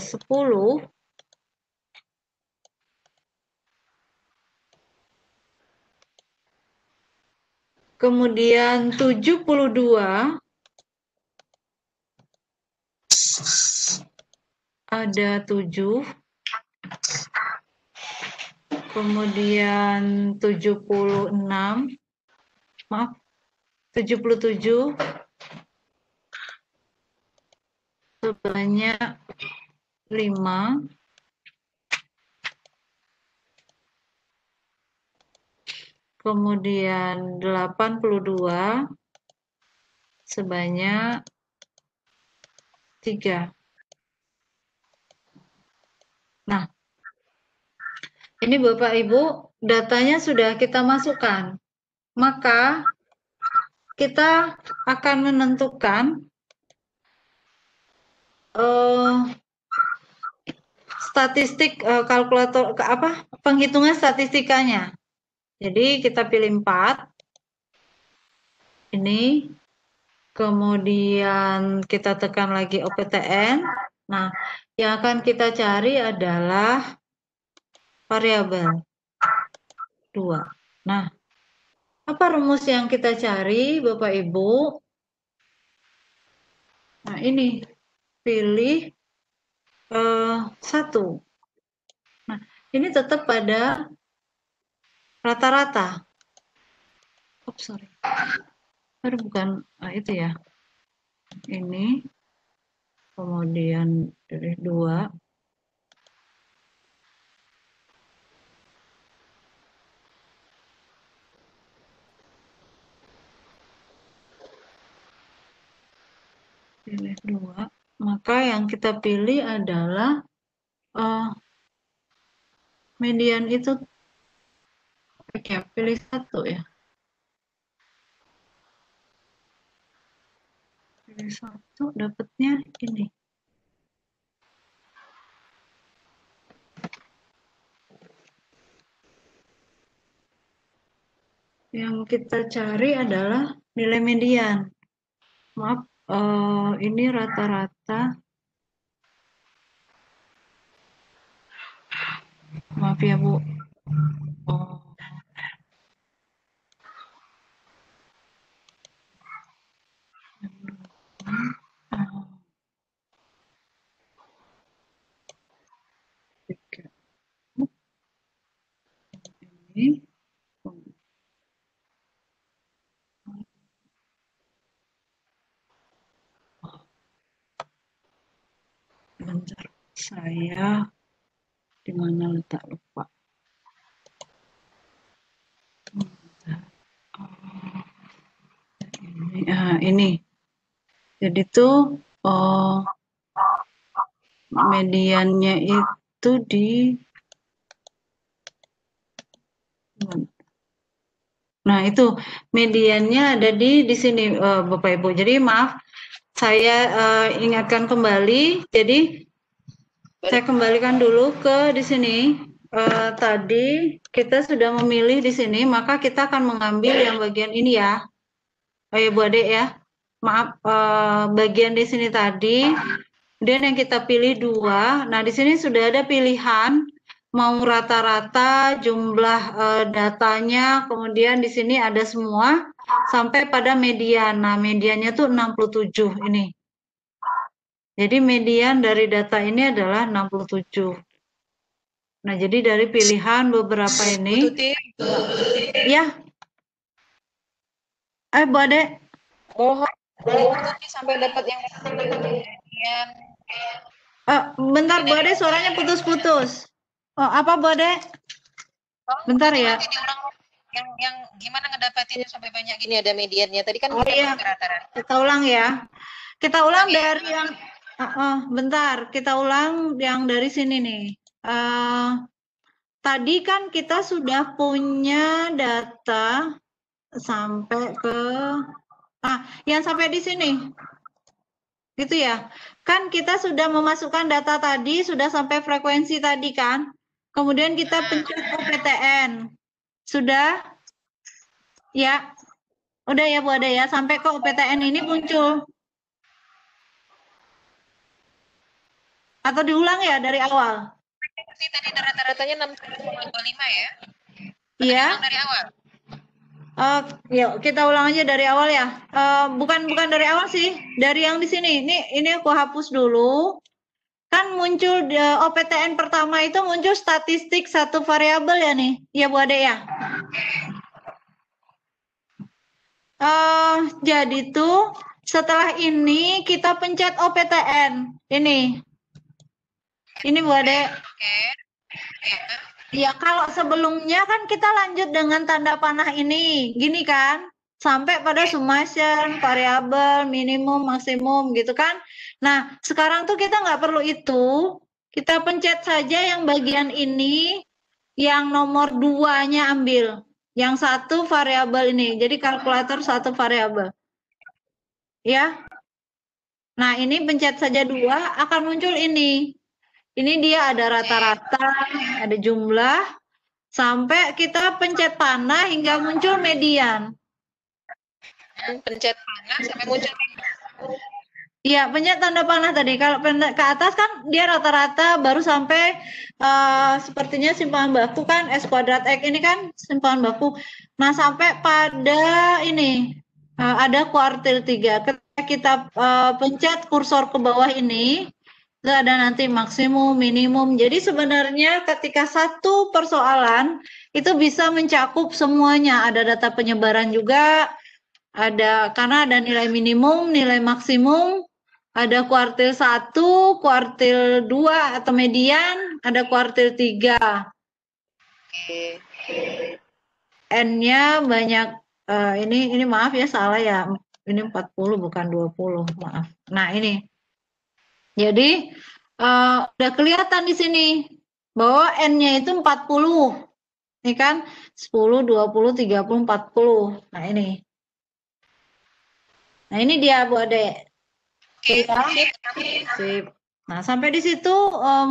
A: 10. Kemudian 72 ada 7. Kemudian 76, maaf, 77 sebanyak 5. Kemudian 82 sebanyak 3. Nah, ini Bapak Ibu, datanya sudah kita masukkan. Maka kita akan menentukan statistik kalkulator penghitungan statistikanya. Jadi kita pilih 4. Ini. Kemudian kita tekan lagi OPTN. Nah, yang akan kita cari adalah variabel 2. Nah, apa rumus yang kita cari, Bapak Ibu? Nah, ini. Pilih 1. Nah, ini tetap pada rata-rata. Oh, sorry. Baru bukan itu ya. Ini. Kemudian pilih 2. Pilih 2. Maka yang kita pilih adalah median itu. Oke, pilih 1 ya. Pilih 1, dapatnya ini. Yang kita cari adalah nilai median. Maaf, ini rata-rata. Maaf ya, Bu. Oh. Oh. 3. Ini. Bentar, saya di mana letak lupa. Ini. Jadi tuh mediannya itu di. Nah, itu mediannya ada di sini, Bapak Ibu. Jadi maaf, saya ingatkan kembali. Jadi saya kembalikan dulu ke di sini. Tadi kita sudah memilih di sini, maka kita akan mengambil yang bagian ini ya. Oh ya Bu Ade ya. Maaf, bagian di sini tadi. Kemudian yang kita pilih 2. Nah, di sini sudah ada pilihan mau rata-rata jumlah datanya, kemudian di sini ada semua sampai pada median. Nah, mediannya tuh 67 ini. Jadi median dari data ini adalah 67. Nah, jadi dari pilihan beberapa ini.
B: Bu Tuti.
A: Ya. Bu Ade.
B: Mohon Bu Tuti sampai dapat yang
A: bentar Bu Ade, suaranya putus-putus. Apa Bu Ade? Bentar ya.
B: Yang gimana ngedapatinnya sampai banyak gini ada mediannya. Tadi kan
A: iya.
B: rata-rata.
A: Kita ulang ya. Kita ulang dari yang bentar, kita ulang yang dari sini nih. Tadi kan kita sudah punya data sampai ke yang sampai di sini. Gitu ya. Kan kita sudah memasukkan data tadi, sudah sampai frekuensi tadi kan. Kemudian kita pencet OPTN. Sudah? Ya. Udah ya Bu Ade ya, sampai ke OPTN ini muncul. Atau diulang ya dari awal?
B: Tadi rata-ratanya 6,25 ya?
A: Iya.
B: Dari awal.
A: Yuk kita ulang aja dari awal ya. Bukan dari awal sih, dari yang di sini. Ini aku hapus dulu. Kan muncul OPTN pertama itu muncul statistik satu variabel ya nih, ya Bu Ade ya. Jadi tuh setelah ini kita pencet OPTN. Ini Bu Ade.
B: Oke.
A: Ya kalau sebelumnya kan kita lanjut dengan tanda panah ini, gini kan, sampai pada summation, variabel, minimum, maksimum gitu kan. Nah sekarang tuh kita nggak perlu itu, kita pencet saja yang bagian ini, yang nomor 2-nya ambil, yang satu variabel ini, jadi kalkulator satu variabel, ya. Nah ini pencet saja 2, akan muncul ini. Ini dia ada rata-rata, ada jumlah, sampai kita pencet panah hingga muncul median.
B: Pencet panah sampai muncul median.
A: Iya, pencet tanda panah tadi. Kalau ke atas kan dia rata-rata baru sampai sepertinya simpanan baku kan S kuadrat X ini kan simpanan baku. Nah, sampai pada ini ada kuartil 3. Ketika kita pencet kursor ke bawah ini, itu ada nanti maksimum, minimum. Jadi sebenarnya ketika satu persoalan itu bisa mencakup semuanya. Ada data penyebaran juga, karena ada nilai minimum, nilai maksimum, ada kuartil 1, kuartil 2 atau median, ada kuartil 3. N-nya banyak, ini maaf ya salah ya, ini 40 bukan 20, maaf. Nah ini. Jadi udah kelihatan di sini bahwa N-nya itu 40. Ini kan 10, 20, 30, 40. Nah ini. Nah ini dia Bu Ade. Sip. Nah sampai di situ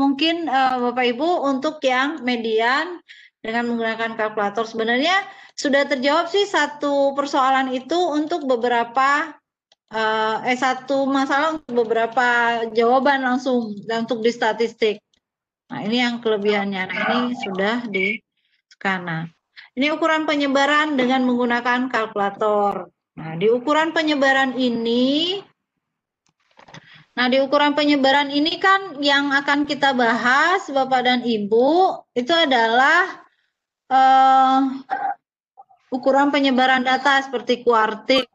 A: mungkin Bapak Ibu untuk yang median dengan menggunakan kalkulator sebenarnya sudah terjawab sih satu persoalan itu untuk beberapa satu masalah untuk beberapa jawaban langsung untuk di statistik. Nah, ini yang kelebihannya. Nah, ini sudah di skana. Ini ukuran penyebaran dengan menggunakan kalkulator. Nah, di ukuran penyebaran ini kan yang akan kita bahas Bapak dan Ibu itu adalah ukuran penyebaran data seperti kuartil,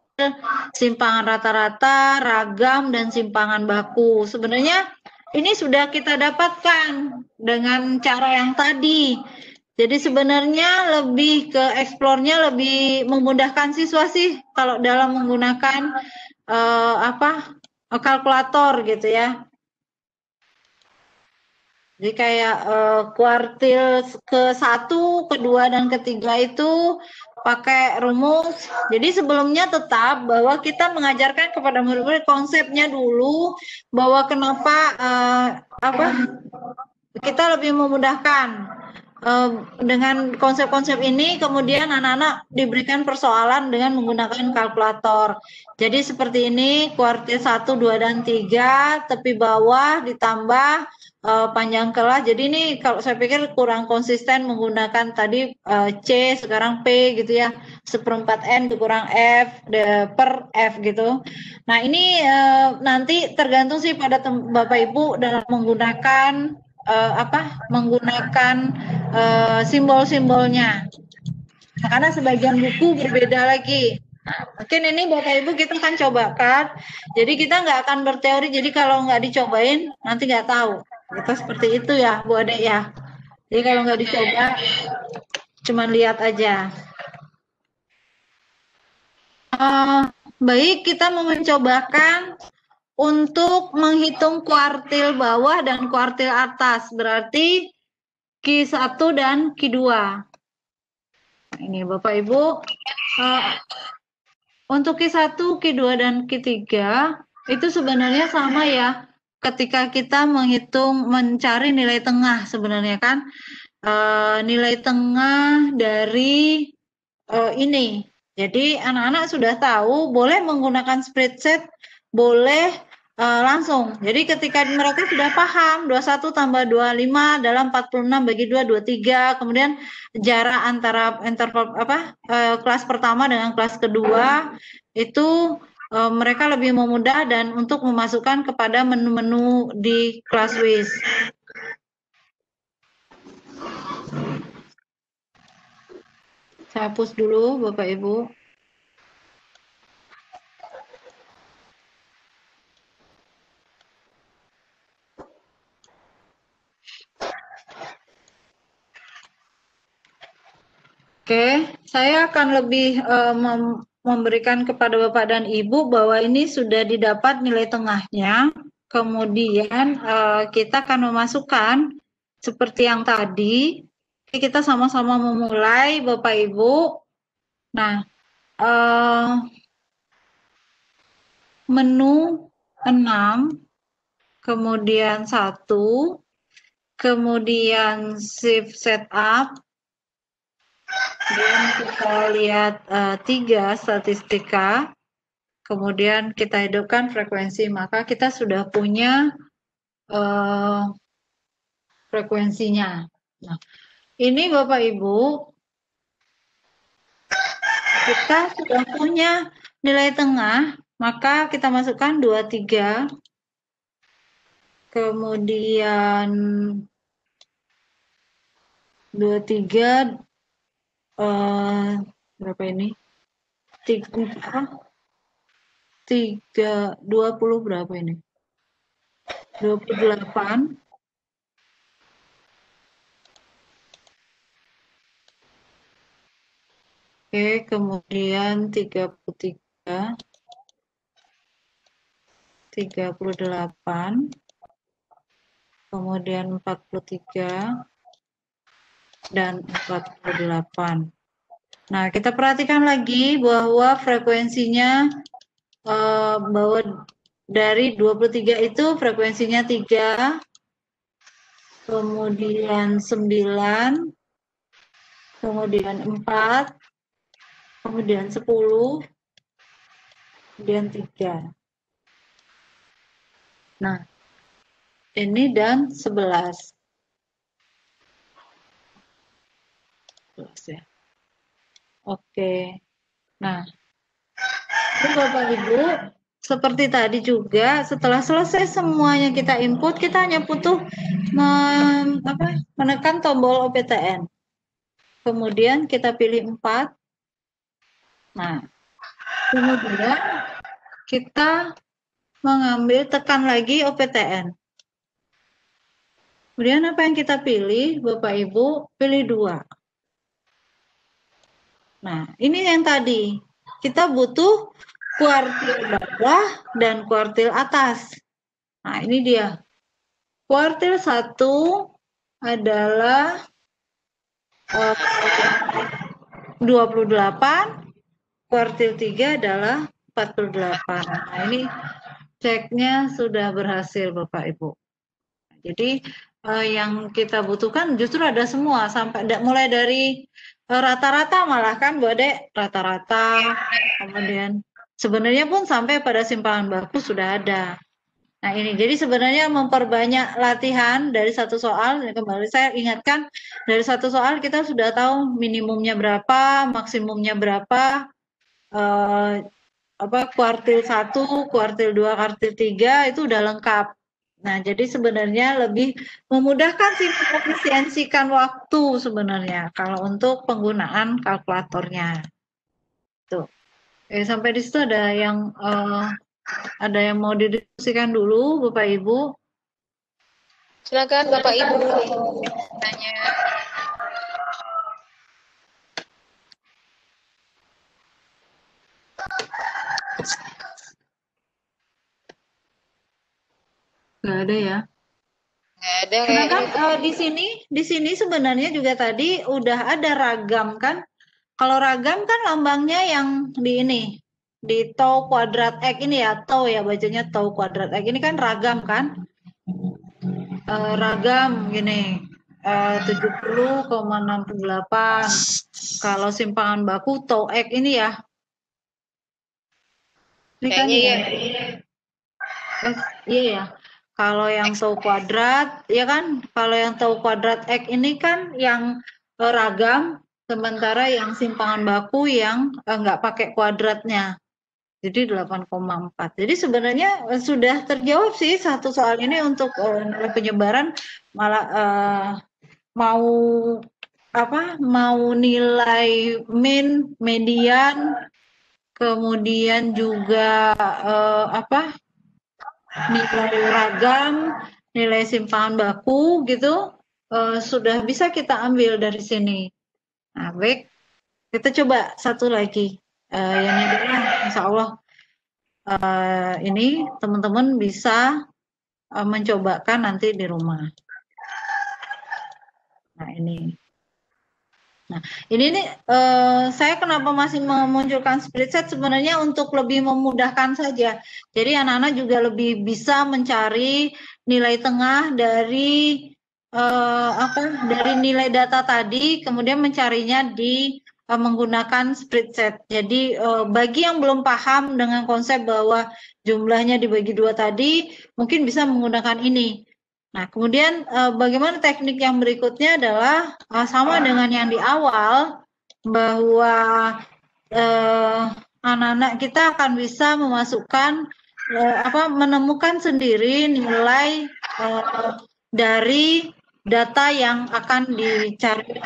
A: simpangan rata-rata, ragam, dan simpangan baku. Sebenarnya ini sudah kita dapatkan dengan cara yang tadi. Jadi sebenarnya lebih ke eksplornya lebih memudahkan siswa sih kalau dalam menggunakan kalkulator gitu ya. Jadi kayak kuartil ke-1, ke-2, dan ke-3 itu pakai rumus. Jadi sebelumnya tetap bahwa kita mengajarkan kepada murid-murid konsepnya dulu bahwa kenapa kita lebih memudahkan dengan konsep-konsep ini, kemudian anak-anak diberikan persoalan dengan menggunakan kalkulator. Jadi seperti ini, kuartil 1, 2, dan 3, tepi bawah ditambah panjang kelas. Jadi ini kalau saya pikir kurang konsisten menggunakan tadi C, sekarang P gitu ya, 1/4 N kurang F per F gitu. Nah ini nanti tergantung sih pada Bapak Ibu dalam menggunakan simbol-simbolnya. Nah, karena sebagian buku berbeda lagi. Mungkin ini Bapak Ibu kita akan cobakan. Jadi kita nggak akan berteori. Jadi kalau nggak dicobain nanti nggak tahu. Gitu seperti itu ya Bu Ade ya. Jadi kalau nggak dicoba, cuma lihat aja. Baik, kita mau mencobakan untuk menghitung kuartil bawah dan kuartil atas. Berarti Q1 dan Q2. Nah, ini Bapak Ibu. Untuk Q1, Q2, dan Q3 itu sebenarnya sama ya. Ketika kita mencari nilai tengah sebenarnya kan. Nilai tengah dari ini. Jadi anak-anak sudah tahu boleh menggunakan spreadsheet, boleh langsung. Jadi ketika mereka sudah paham 21 tambah 25 dalam 46 bagi 2, 23, kemudian jarak antara interval kelas pertama dengan kelas kedua itu mereka lebih memudah dan untuk memasukkan kepada menu-menu di ClassWiz. Saya hapus dulu Bapak Ibu. Oke, saya akan lebih memberikan kepada Bapak dan Ibu bahwa ini sudah didapat nilai tengahnya. Kemudian kita akan memasukkan seperti yang tadi. Kita sama-sama memulai Bapak Ibu. Nah, menu 6, kemudian 1, kemudian shift setup. Kemudian kita lihat 3 statistika, kemudian kita hidupkan frekuensi, maka kita sudah punya frekuensinya. Nah, ini Bapak Ibu, kita sudah punya nilai tengah, maka kita masukkan 23, kemudian 23 berapa ini? 20 berapa ini? 28. Oke, kemudian 33, 38, kemudian 43, dan 48. Nah, kita perhatikan lagi bahwa frekuensinya bahwa dari 23 itu frekuensinya 3, kemudian 9, kemudian 4, kemudian 10, kemudian 3. Nah, ini dan 11. Ya. Oke. Nah, Bapak Ibu, seperti tadi juga setelah selesai semuanya kita input, kita hanya butuh menekan tombol OPTN. kemudian kita pilih 4. Nah, kemudian kita mengambil, tekan lagi OPTN. Kemudian apa yang kita pilih, Bapak Ibu? Pilih 2. Nah, ini yang tadi. Kita butuh kuartil bawah dan kuartil atas. Nah, ini dia. Kuartil 1 adalah 28, kuartil 3 adalah 48. Nah, ini ceknya sudah berhasil, Bapak Ibu. Jadi yang kita butuhkan justru ada semua, sampai mulai dari rata-rata, malah kan Bu Ade, rata-rata, kemudian sebenarnya pun sampai pada simpangan baku sudah ada. Nah ini, jadi sebenarnya memperbanyak latihan dari satu soal. Kembali saya ingatkan, dari satu soal kita sudah tahu minimumnya berapa, maksimumnya berapa, kuartil 1, kuartil 2, kuartil 3 itu udah lengkap. Nah, jadi sebenarnya lebih memudahkan sih, mengefisiensikan waktu sebenarnya kalau untuk penggunaan kalkulatornya. Tuh. Sampai di situ ada yang mau didiskusikan dulu, Bapak Ibu?
B: Silakan Bapak Ibu tanya.
A: Nggak ada ya?
B: Nggak ada
A: Sedangkan
B: kayaknya.
A: di sini sebenarnya juga tadi udah ada ragam kan? Kalau ragam kan lambangnya yang di ini, di tau kuadrat X ini ya, tau ya bacanya, tau kuadrat X ini kan ragam kan? Ragam gini, 70,68. Kalau simpangan baku tau X ini ya. Ini kan
B: Kayaknya
A: ya. Iya ya. Kalau yang tau kuadrat, ya kan? Kalau yang tau kuadrat X ini kan yang ragam, sementara yang simpangan baku yang nggak pakai kuadratnya. Jadi 8,4. Jadi sebenarnya sudah terjawab sih satu soal ini untuk nilai penyebaran, malah mau nilai min, median, kemudian juga nilai ragam, nilai simpangan baku gitu, sudah bisa kita ambil dari sini. Nah, baik, kita coba satu lagi. Yang ini adalah insya Allah ini teman-teman bisa mencobakan nanti di rumah. Nah ini. Nah ini nih saya kenapa masih memunculkan split set, sebenarnya untuk lebih memudahkan saja. Jadi anak-anak juga lebih bisa mencari nilai tengah dari dari nilai data tadi, kemudian mencarinya di menggunakan split set. Jadi bagi yang belum paham dengan konsep bahwa jumlahnya dibagi 2 tadi, mungkin bisa menggunakan ini. Nah, kemudian bagaimana teknik yang berikutnya adalah sama dengan yang di awal, bahwa anak-anak kita akan bisa memasukkan menemukan sendiri nilai dari data yang akan dicari.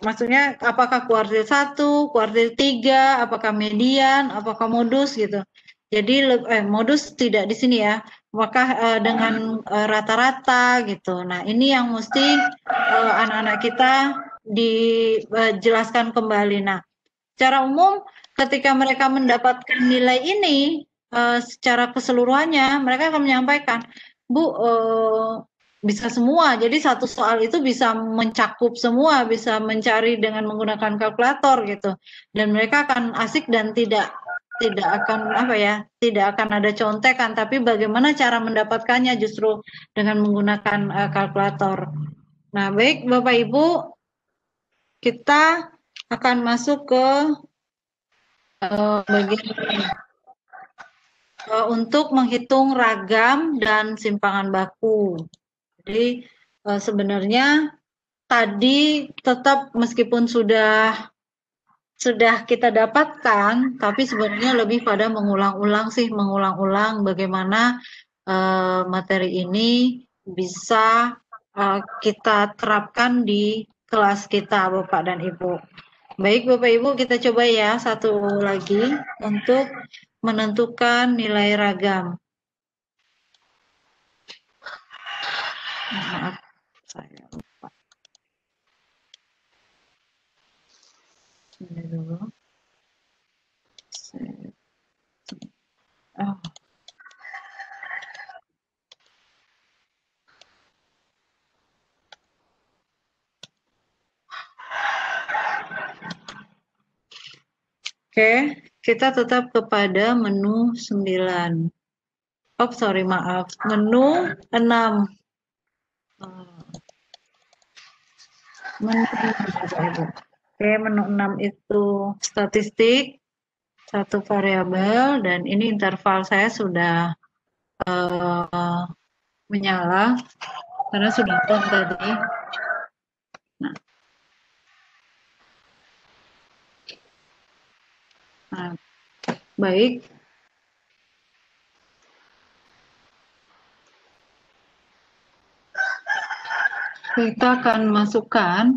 A: Maksudnya apakah kuartil 1, kuartil 3, apakah median, apakah modus gitu. Jadi modus tidak di sini ya. Apakah dengan rata-rata gitu. Nah, ini yang mesti anak-anak kita dijelaskan kembali. Nah, secara umum ketika mereka mendapatkan nilai ini secara keseluruhannya, mereka akan menyampaikan, Bu, bisa semua. Jadi satu soal itu bisa mencakup semua, bisa mencari dengan menggunakan kalkulator gitu. Dan mereka akan asik dan tidak akan tidak akan ada contekan, tapi bagaimana cara mendapatkannya justru dengan menggunakan kalkulator. Nah, baik Bapak Ibu, kita akan masuk ke bagian ini. Untuk menghitung ragam dan simpangan baku. Jadi sebenarnya tadi tetap meskipun sudah kita dapatkan, tapi sebenarnya lebih pada mengulang-ulang bagaimana materi ini bisa kita terapkan di kelas kita, Bapak dan Ibu. Baik, Bapak Ibu, kita coba ya satu lagi untuk menentukan nilai ragam. Maaf, saya lupa. Ini dulu. Oh. Oke, kita tetap kepada menu 9. Oh, sorry, maaf. Menu 6. Menu 6, Oke, menu 6 itu statistik, satu variabel, dan ini interval saya sudah menyala, karena sudah on tadi. Nah, baik. Kita akan masukkan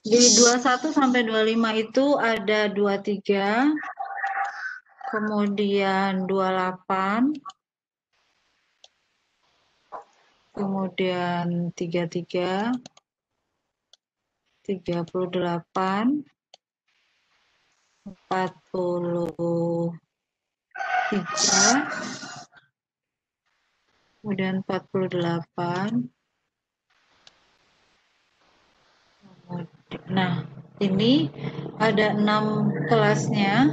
A: di 21 sampai 25 itu ada 23, kemudian 28, kemudian 33, 38, 43, kemudian 48. Nah, ini ada 6 kelasnya.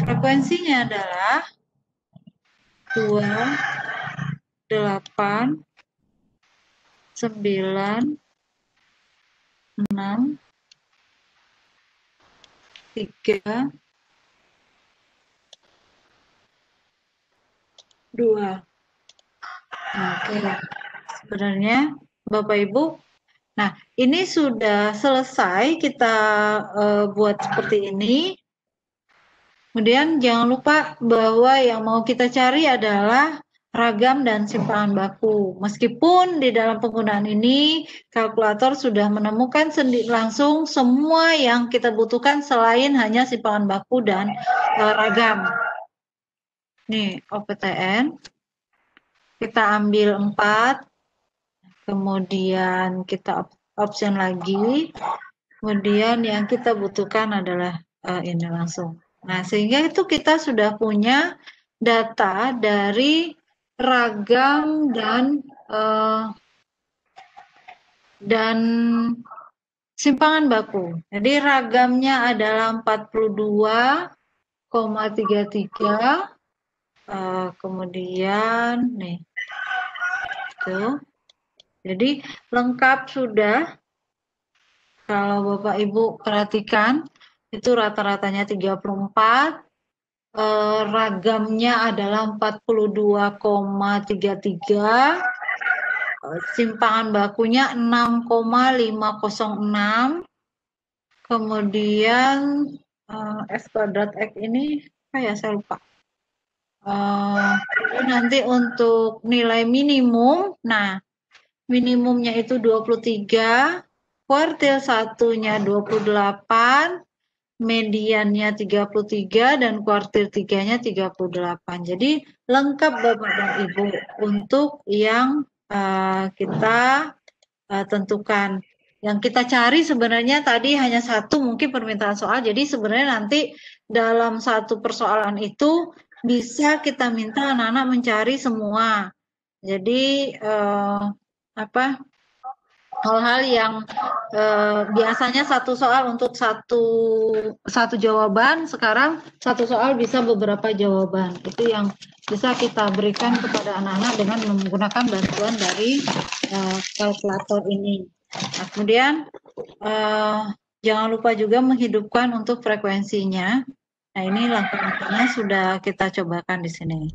A: Frekuensinya adalah 2, 8, 9, 6, 3, 2. Oke, sebenarnya Bapak Ibu, nah ini sudah selesai kita buat seperti ini. Kemudian jangan lupa bahwa yang mau kita cari adalah ragam dan simpangan baku. Meskipun di dalam penggunaan ini kalkulator sudah menemukan langsung semua yang kita butuhkan selain hanya simpangan baku dan ragam. Nih, OPTN. Kita ambil 4, kemudian kita option lagi, kemudian yang kita butuhkan adalah ini langsung. Nah, sehingga itu kita sudah punya data dari ragam dan simpangan baku. Jadi ragamnya adalah 42,33, kemudian nih. Tuh. Jadi lengkap sudah. Kalau Bapak Ibu perhatikan, itu rata-ratanya 34, ragamnya adalah 42,33, simpangan bakunya 6,506, kemudian S kuadrat X ini, saya lupa. Nanti untuk nilai minimum, nah minimumnya itu 23, kuartil satunya 28, mediannya 33, dan kuartil 3-nya 38. Jadi lengkap Bapak dan Ibu untuk yang kita tentukan. Yang kita cari sebenarnya tadi hanya satu mungkin permintaan soal, jadi sebenarnya nanti dalam satu persoalan itu bisa kita minta anak-anak mencari semua. Jadi hal-hal yang biasanya satu soal untuk satu jawaban, sekarang satu soal bisa beberapa jawaban. Itu yang bisa kita berikan kepada anak-anak dengan menggunakan bantuan dari kalkulator ini. Nah, kemudian jangan lupa juga menghidupkan untuk frekuensinya. Nah, ini langkah-langkahnya sudah kita cobakan di sini.